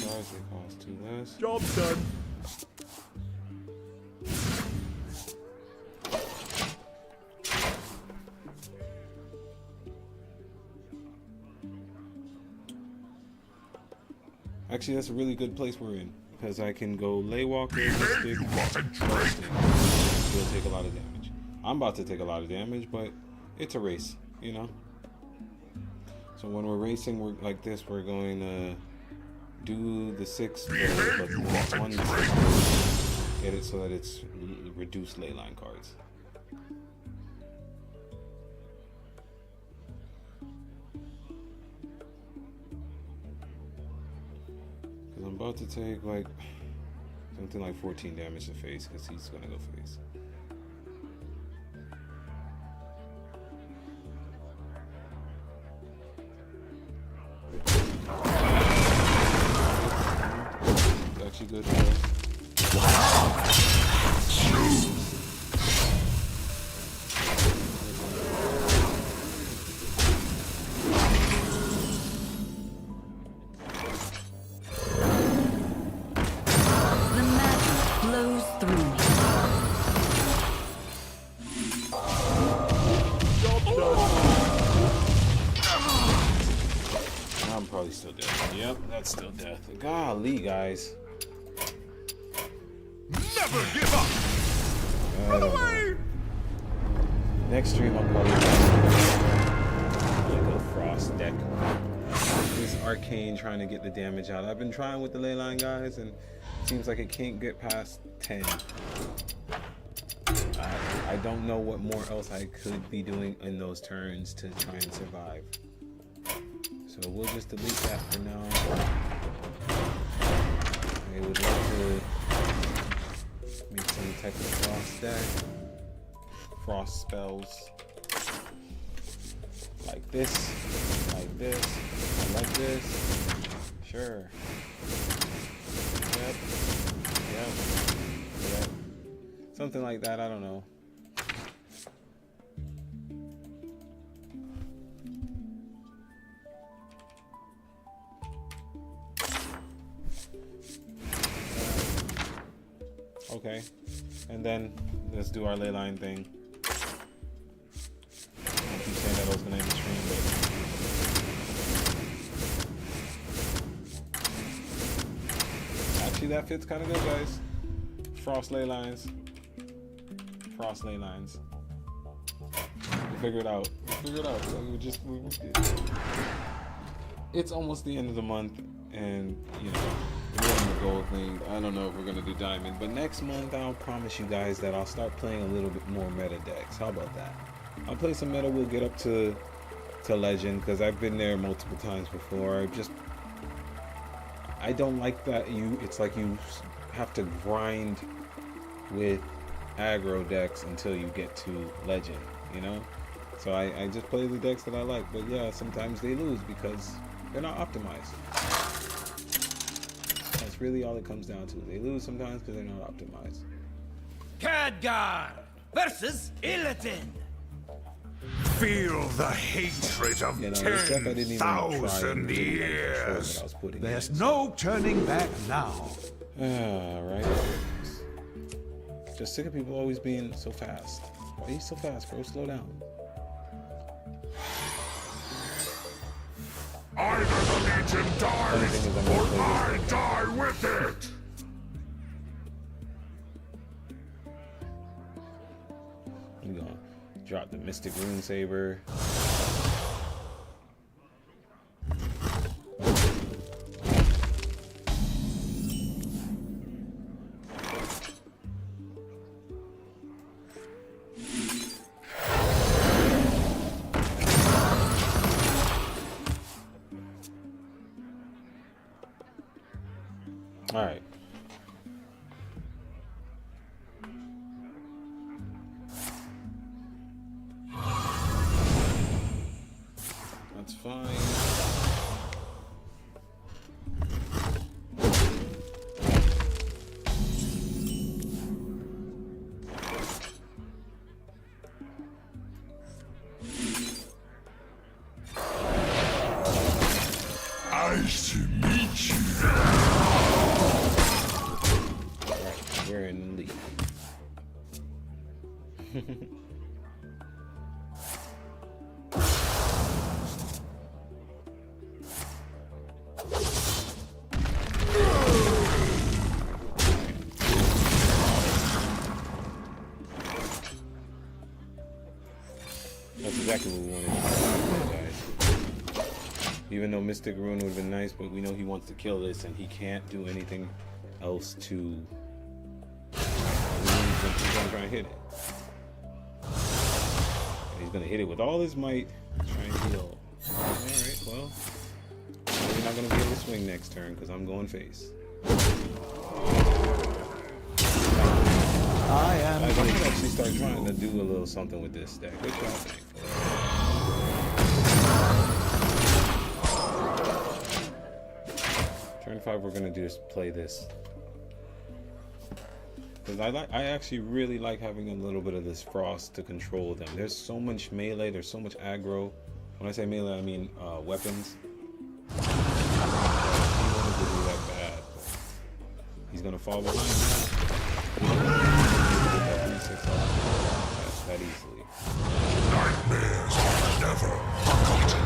Cards, they cost 2 less. Job done. Actually, that's a really good place we're in. Because I can go Laywalker, Behave, Mystic, you rotten drake! We'll take a lot of damage. I'm about to take a lot of damage, but it's a race, you know? So when we're racing, we're like this, we're going to do the 6, Behave, but you one rotten 6, drake! get it so that it's reduced leyline cards. about to take like something like 14 damage to face because he's gonna go face. It's actually good for us. Still death. Yep, that's still death. Golly, guys. Never give up! Run away! Next stream, I'll probably go Frost deck. This Arcane trying to get the damage out. I've been trying with the Leyline, guys, and it seems like it can't get past 10. I don't know what more else I could be doing in those turns to try and survive. So we'll just delete that for now. I would love to make some type of frost deck. Frost spells. Like this, like this, like this. Sure. Yep. Yep. Yep. Something like that, I don't know. Okay, and then let's do our leyline thing. I keep saying that I was gonna end the stream, but actually that fits kind of good, guys. Frost leylines. Frost leylines. We'll figure it out. We'll figure it out. Like it's almost the end of the month, and you know. We're in the gold thing. I don't know if we're gonna do diamond, but next month I'll promise you guys that I'll start playing a little bit more meta decks. How about that? I'll play some meta. We'll get up to legend because I've been there multiple times before. I don't like that it's like you have to grind with aggro decks until you get to legend, you know? So I just play the decks that I like, but yeah, sometimes they lose because they're not optimized. That's really all it comes down to. They lose sometimes because they're not optimized. Khadgar versus Illidan. Feel the hatred of 10,000 years. There's no turning back now. Right. Just sick of people always being so fast. Why are you so fast, bro? Slow down. Either the Legion dies, or I die with it! I'm gonna drop the Mystic Rune Saber. All right. That's fine. Nice to meet you. We're in the lead. That's exactly what we wanted to do, guys. Even though Mystic Rune would have been nice, but we know he wants to kill this and he can't do anything else to... He's gonna try and hit it. And he's gonna hit it with all his might. Try and heal. Alright, well. We're not gonna be able to swing next turn because I'm going face. I am I might actually start trying to do a little something with this deck. What y'all think? Turn 5, we're gonna just play this. Because I actually really like having a little bit of this frost to control them. There's so much melee, there's so much aggro. When I say melee, I mean weapons. He wanted to do that bad. He's gonna fall behind now. That easily. Nightmares are never forgotten.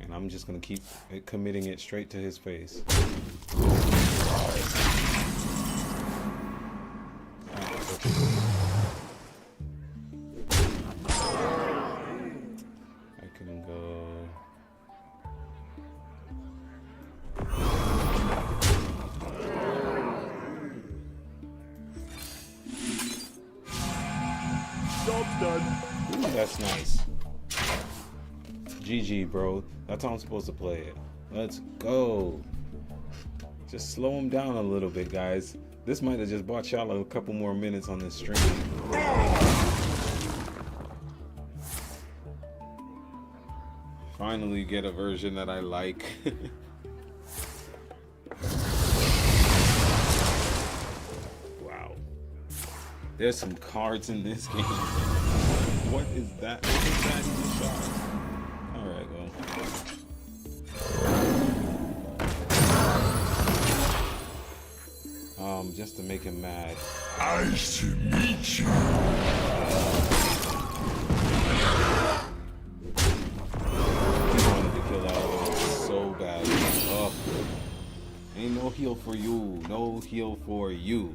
And I'm just gonna keep committing it straight to his face. I can go. Job's done. Ooh, that's nice. GG, bro. That's how I'm supposed to play it. Let's go. Just slow him down a little bit, guys. This might have just bought y'all a couple more minutes on this stream. Finally get a version that I like. Wow. There's some cards in this game. What is that? What is that even shot? Alright, well. Just to make him mad. Nice to meet you. He wanted to kill that one so bad. Oh. Ain't no heal for you. No heal for you.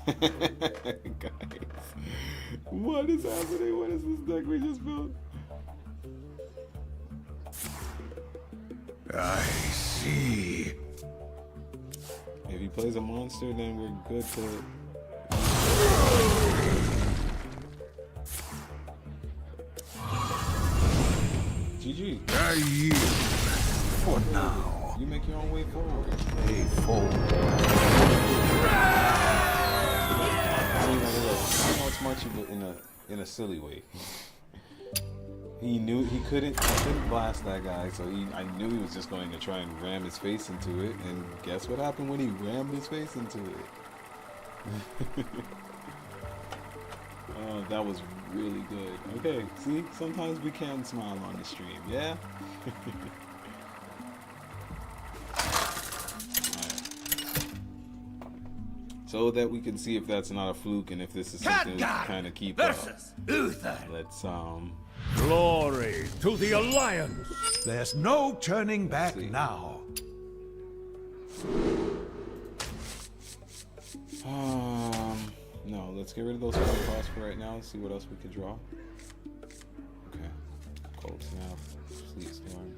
Guys, what is happening? What is this deck we just built? I see. If he plays a monster, then we're good to. GG. I yield for now. You make your own way forward. A fold. I mean, like, smart you, but in a silly way. He knew he couldn't blast that guy, so I knew he was just going to try and ram his face into it, and guess what happened when he rammed his face into it? Oh, that was really good. Okay, see, sometimes we can smile on the stream, yeah? So that we can see if that's not a fluke and if this is something we can kind of keep up. Let's Glory to the Alliance! There's no turning back now. No, let's get rid of those 4 costs for right now. Let's see what else we could draw. Okay, Cold Snap, Sleet Storm.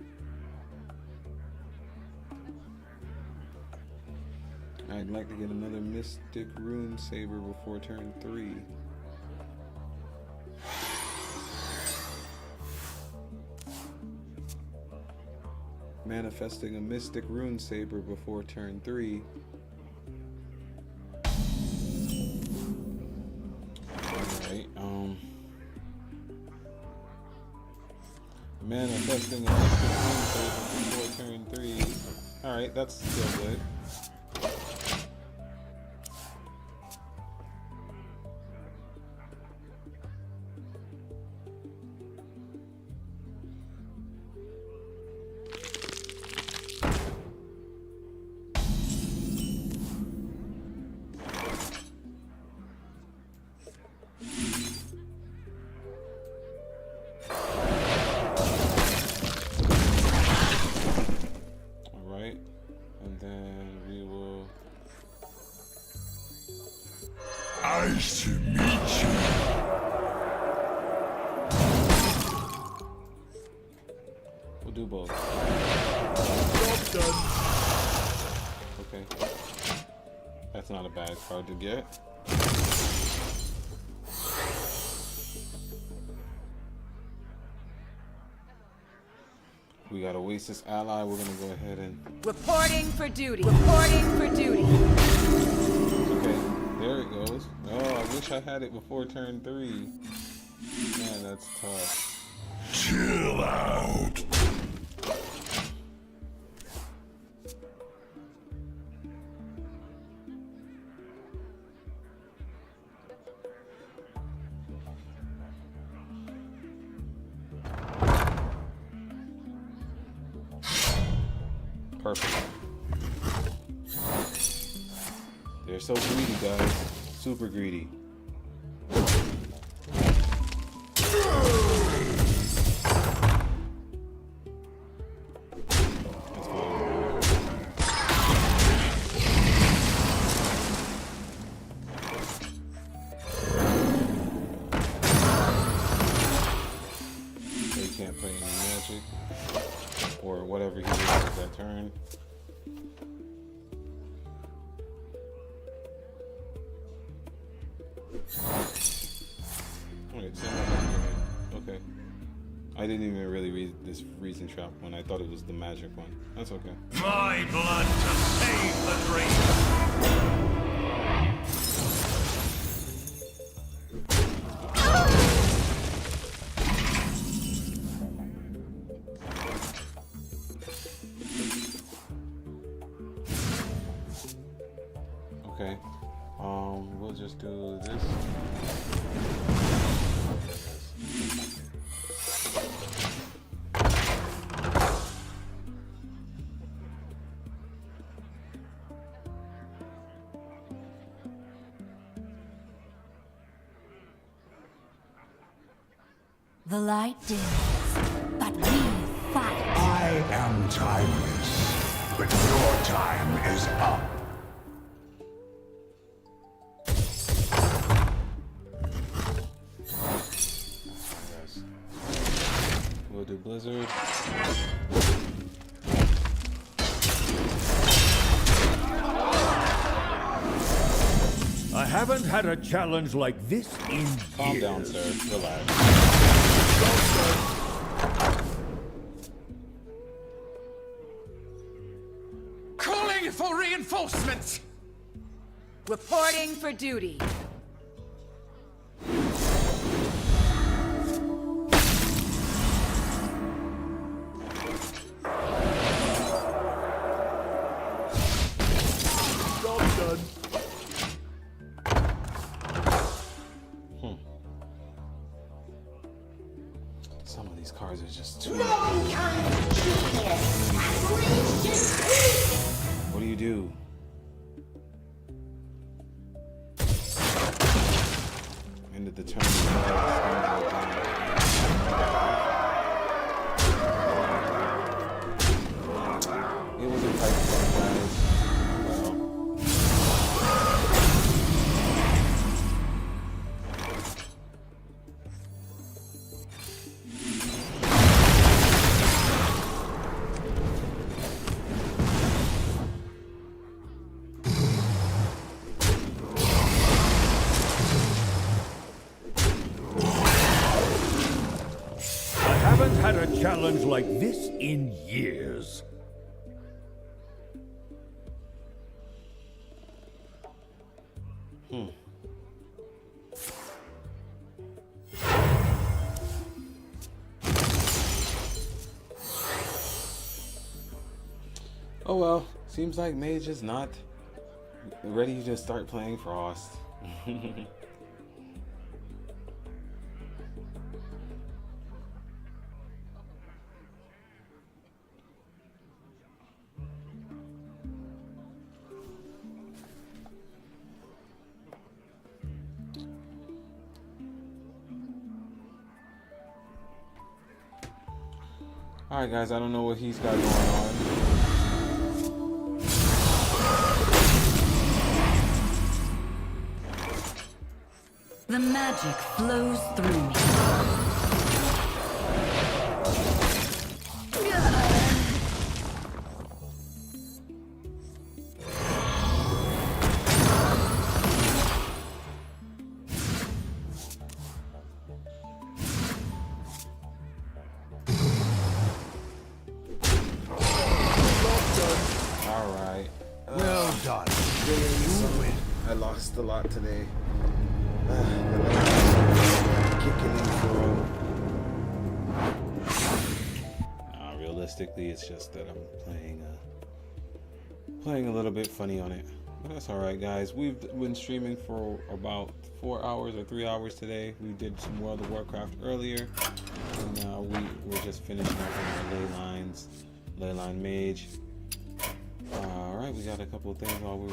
I'd like to get another Mystic Rune Saber before turn 3. Manifesting a Mystic Rune Saber before turn 3. Alright, manifesting a Mystic Rune Saber before turn 3. Alright, that's still good. Nice to meet you. We'll do both. Job done. Okay. That's not a bad card to get. We gotta waste this ally. We're gonna go ahead and. Reporting for duty. Reporting for duty. Okay, there it goes. Oh, I wish I had it before turn 3. Man, that's tough. Chill out. Perfect. They're so greedy, guys. Super greedy. That's fine. They can't play any magic. Or whatever he does with that turn. Wait, okay. I didn't even really read this reason trap one. I thought it was the magic one. That's okay. My blood to save the dream. Okay. We'll just do this. The light dims, but we fight. I am timeless, but your time is up. We'll do Blizzard. I haven't had a challenge like this in Calm years. down, sir. Relax. Calling for reinforcements! Reporting for duty. Job done. Some of these cards are just too. What do you do? Ended the turn. It was a tight one, guys. Well. I haven't had a challenge like this in years. Oh well, seems like Mage is not ready to start playing Frost. Alright guys, I don't know what he's got going on. The magic flows through me. a lot today. Kicking in for realistically, it's just that I'm playing a little bit funny on it. But that's alright, guys. We've been streaming for about 4 hours or 3 hours today. We did some World of Warcraft earlier, and now we're just finishing up on our Leyline Mage. Alright, we got a couple of things while we were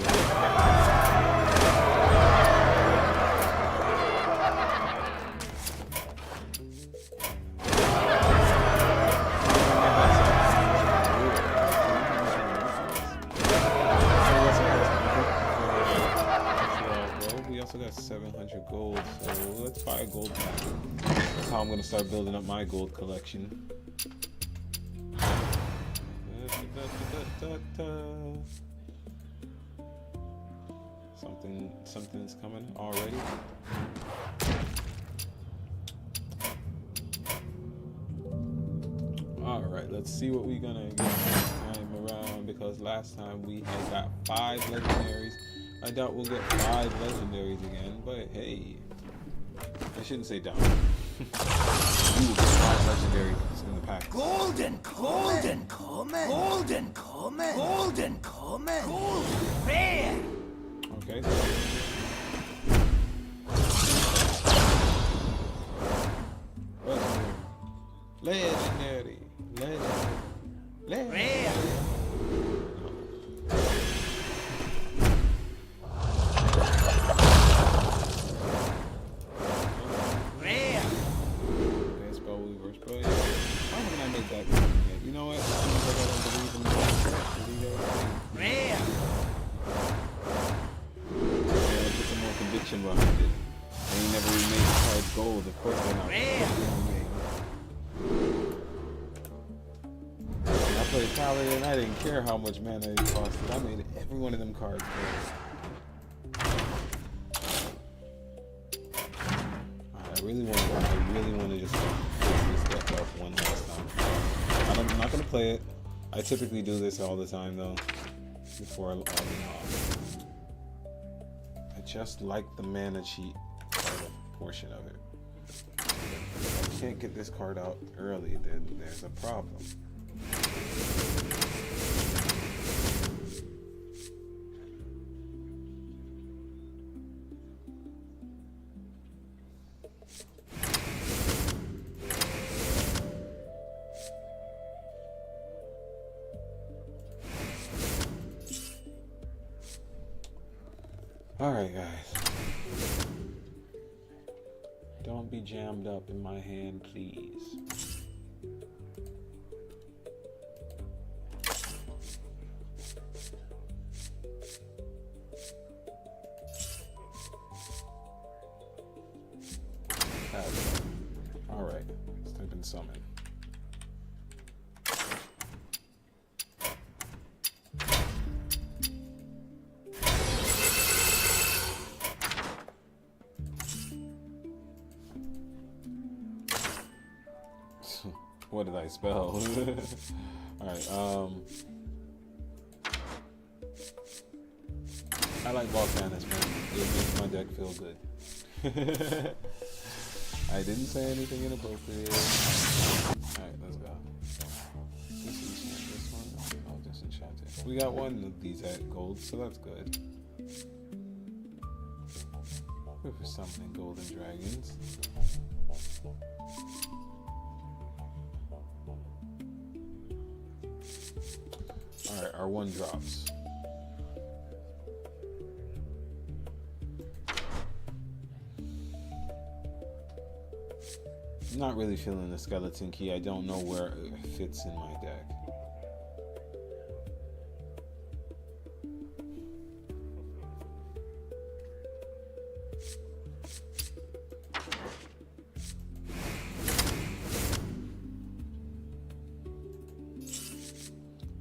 we also got 700 gold, so let's buy a gold pack. That's how I'm going to start building up my gold collection. Something's coming already. Alright, let's see what we're gonna get this time around, because last time we had got 5 legendaries. I doubt we'll get 5 legendaries again, but hey, I shouldn't say doubt. We will get 5 legendaries in the pack. Golden comment, golden comment, golden comment, gold rare. Okay. Legendary. Rare. You know what? I don't believe in that. Rare. Put some more conviction behind it. They ain't never really made the cards gold. Of course they're not. Rare. I played Paladin and I didn't care how much mana it costed. I made every one of them cards gold. I really want to just fix this deck up one last time. I'm not gonna play it. I typically do this all the time though, before I log off. I just like the mana cheat portion of it. If I can't get this card out early, then there's a problem. Alright, guys. Don't be jammed up in my hand, please. Alright, let's type in summon. What did I spell? Alright, I like volcanics, man. It makes my deck feel good. I didn't say anything inappropriate. Alright, let's go. Disenchant this one. Oh, disenchant it. We got one of these at gold, so that's good. We're for summoning golden dragons. Alright, our one drops. I'm not really feeling the skeleton key. I don't know where it fits in my deck.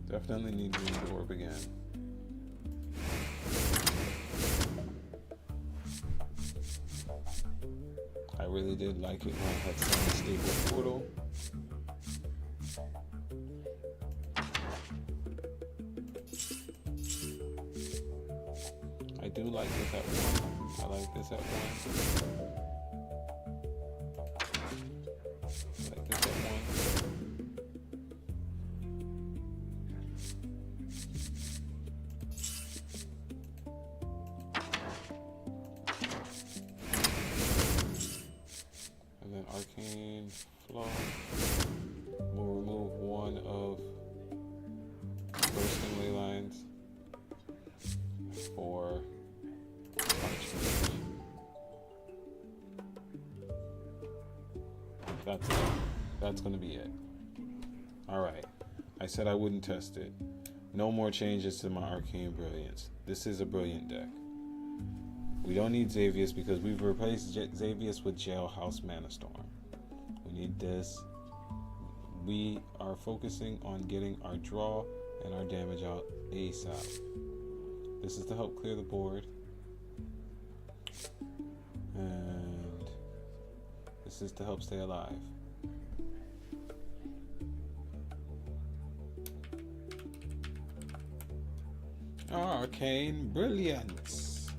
Definitely need to use the orb again. I really did like it when I had some stable portal. I do like it that one. I like this at 1. I like this at 1. And then Arcane Flow. We'll remove one of bursting ley lines for Archmage. That's gonna be it. Alright. I said I wouldn't test it. No more changes to my Arcane Brilliance. This is a brilliant deck. We don't need Xavius because we've replaced Xavius with Jailhouse Mana Storm. We need this. We are focusing on getting our draw and our damage out ASAP. This is to help clear the board. And this is to help stay alive. Arcane Brilliance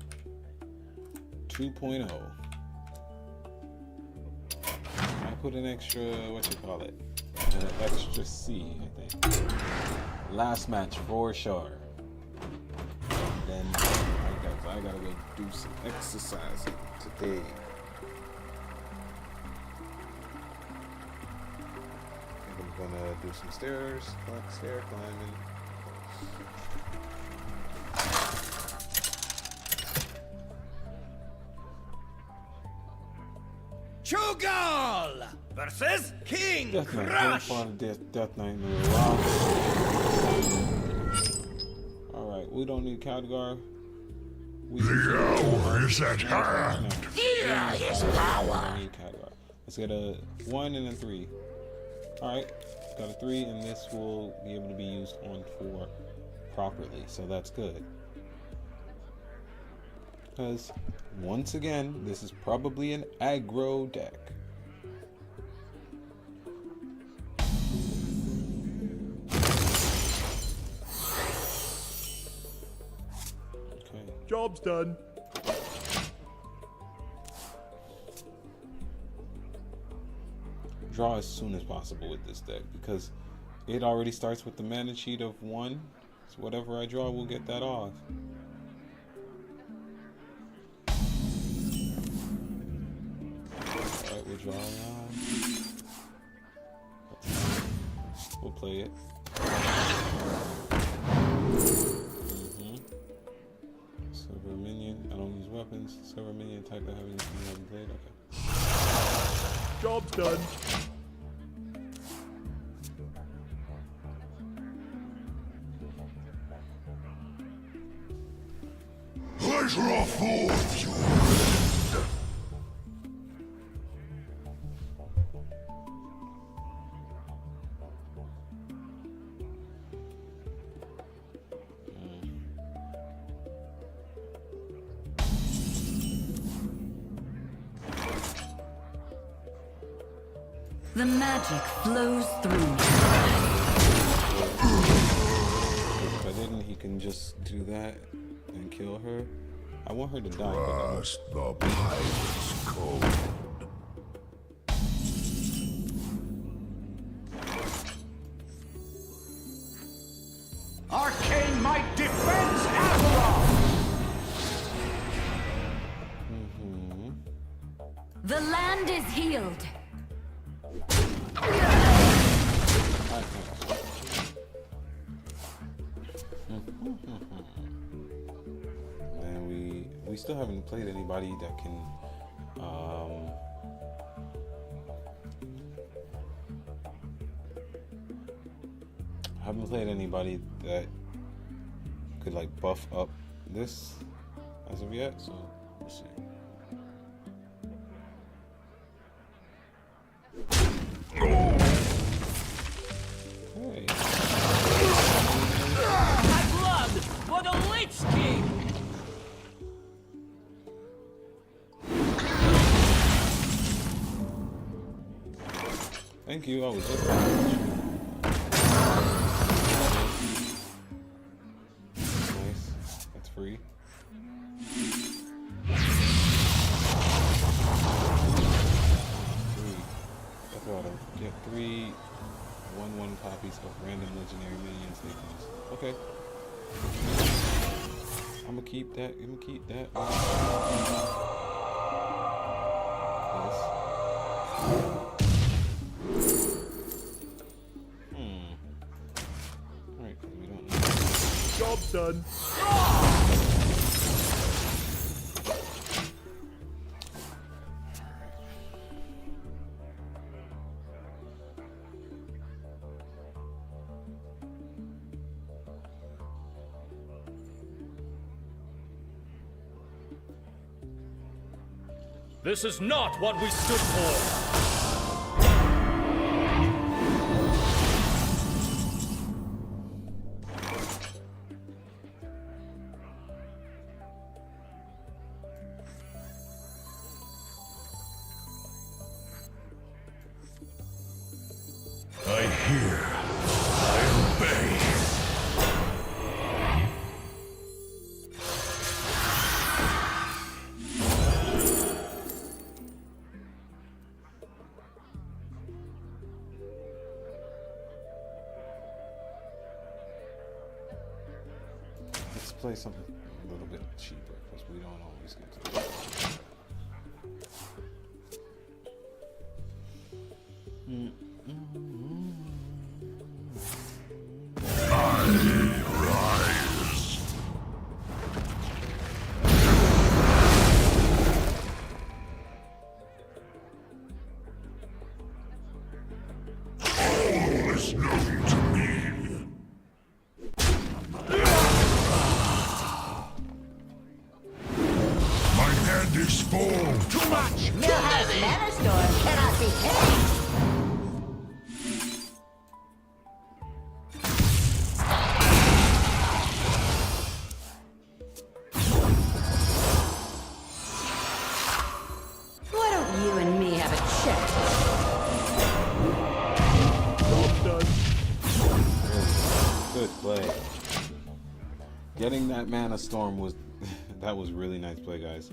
2.0. I put an extra, an extra C, I think. Last match for sure. Then I gotta go do some exercising today. I'm gonna do some stair climbing. Chugal versus King Crush. Death Knight. Alright, we don't need Khadgar. The hour is at hand. Fear his power. We need Khadgar. Let's get a 1 and a 3. Alright, got a 3, and this will be able to be used on 4 properly, so that's good. Because, once again, this is probably an aggro deck. Okay. Job's done. Draw as soon as possible with this deck because it already starts with the mana cheat of 1. So whatever I draw will get that off. Alright, we'll draw now. We'll play it. Silver minion. I don't use weapons. Silver minion type that having using blade. Okay. Job's done. I draw forth your The magic flows through me. If I didn't, he can just do that and kill her. I want her to die. Trust the pirate's code. Arcane Might defends Atum. The land is healed. And we still haven't played anybody that can haven't played anybody that could like buff up this as of yet, so we'll see. Hey. My blood for the Lich King. Thank you, I was just nice. That's free. copies of random legendary minions they cost. Okay. I'm gonna keep that. I'm gonna keep that. This. Alright, we don't need. Job done. This is not what we stood for! I hear. I obey. Let's play something a little bit cheaper because we don't always get to do All is known to me. My hand is full. Too much. Millhouse Manor Store cannot be paid. Why don't you and me have a chat? Job done. Good play. Getting that mana storm was that was really nice play, guys.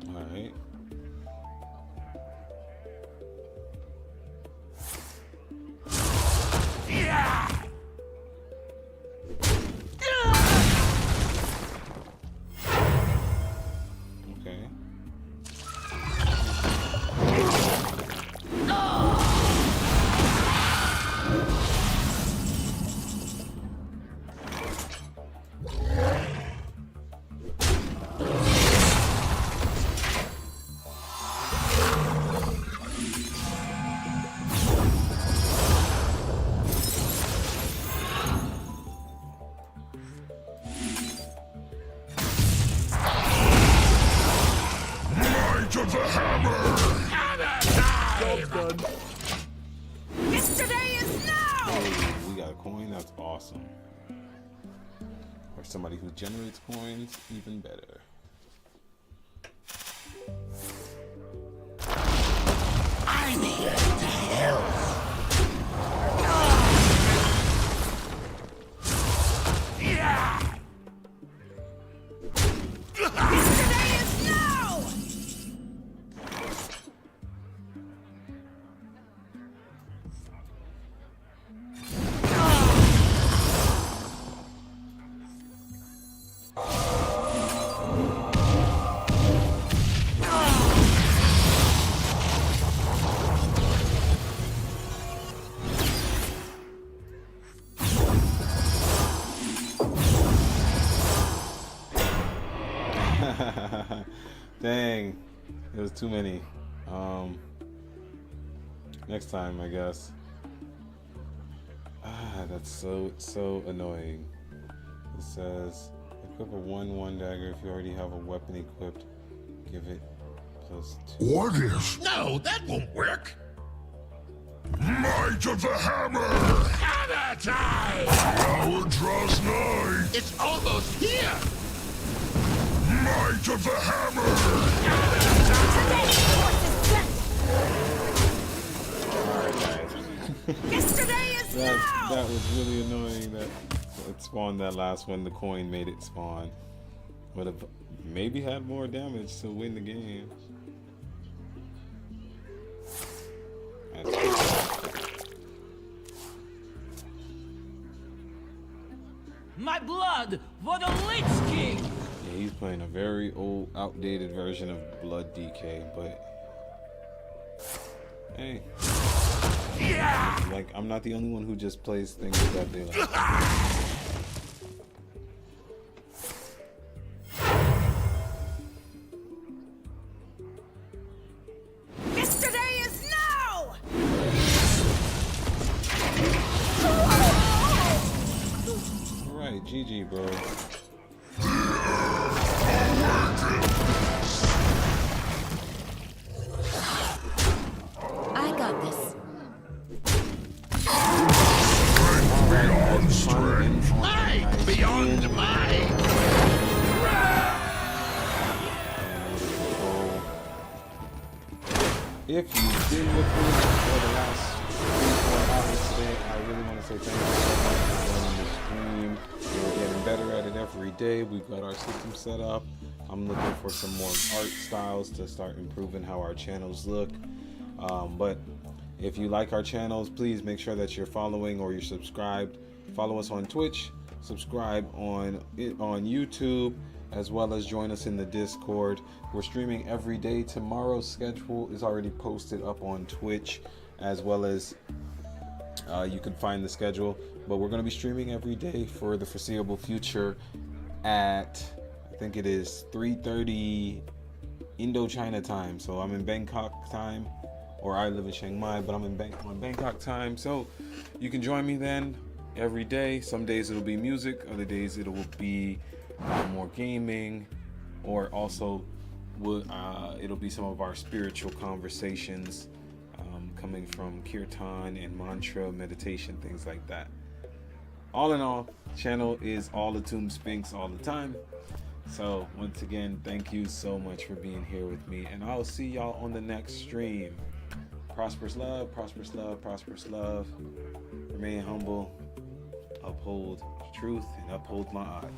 All right. Okay. Might of the hammer. Job done. Yesterday is now! Hey, we got a coin. That's awesome. Or somebody who generates coins, even better. I'm here to help. Yesterday is now! Dang, it was too many. Next time, I guess. That's so annoying. It says equip a 1/1 dagger if you already have a weapon equipped. Give it +2. What if? No, that won't work. Might of the hammer. Hammer time! Hour draws nigh. It's almost here! Might of the hammer. Yesterday is now! That was really annoying that it spawned that last one. The coin made it spawn. Would have maybe had more damage to win the game. My blood for the Lich King! Yeah, he's playing a very old, outdated version of Blood DK, but hey. Like, I'm not the only one who just plays things that they like. Yesterday is now! Alright, GG, bro. I got this. Beyond strength. Might beyond might. If you've been with me for the last 3-4 hours today, I really want to say thank you so much for joining the stream. We're getting better at it every day. We've got our system set up. I'm looking for some more art styles to start improving how our channels look. But if you like our channels, please make sure that you're following or you're subscribed. Follow us on Twitch, subscribe on YouTube, as well as join us in the Discord. We're streaming every day. Tomorrow's schedule is already posted up on Twitch, as well as you can find the schedule. But we're going to be streaming every day for the foreseeable future at, I think it is 3:30 Indochina time. So I'm in Bangkok time, or I live in Chiang Mai, but I'm in Bangkok time. So you can join me then every day. Some days it'll be music, other days it will be more gaming, or also it'll be some of our spiritual conversations coming from kirtan and mantra meditation, things like that. All in all, channel is all Atum Sphinx all the time. So once again, thank you so much for being here with me, and I'll see y'all on the next stream. Prosperous love, prosperous love, prosperous love. Remain humble, uphold truth, and uphold Maat.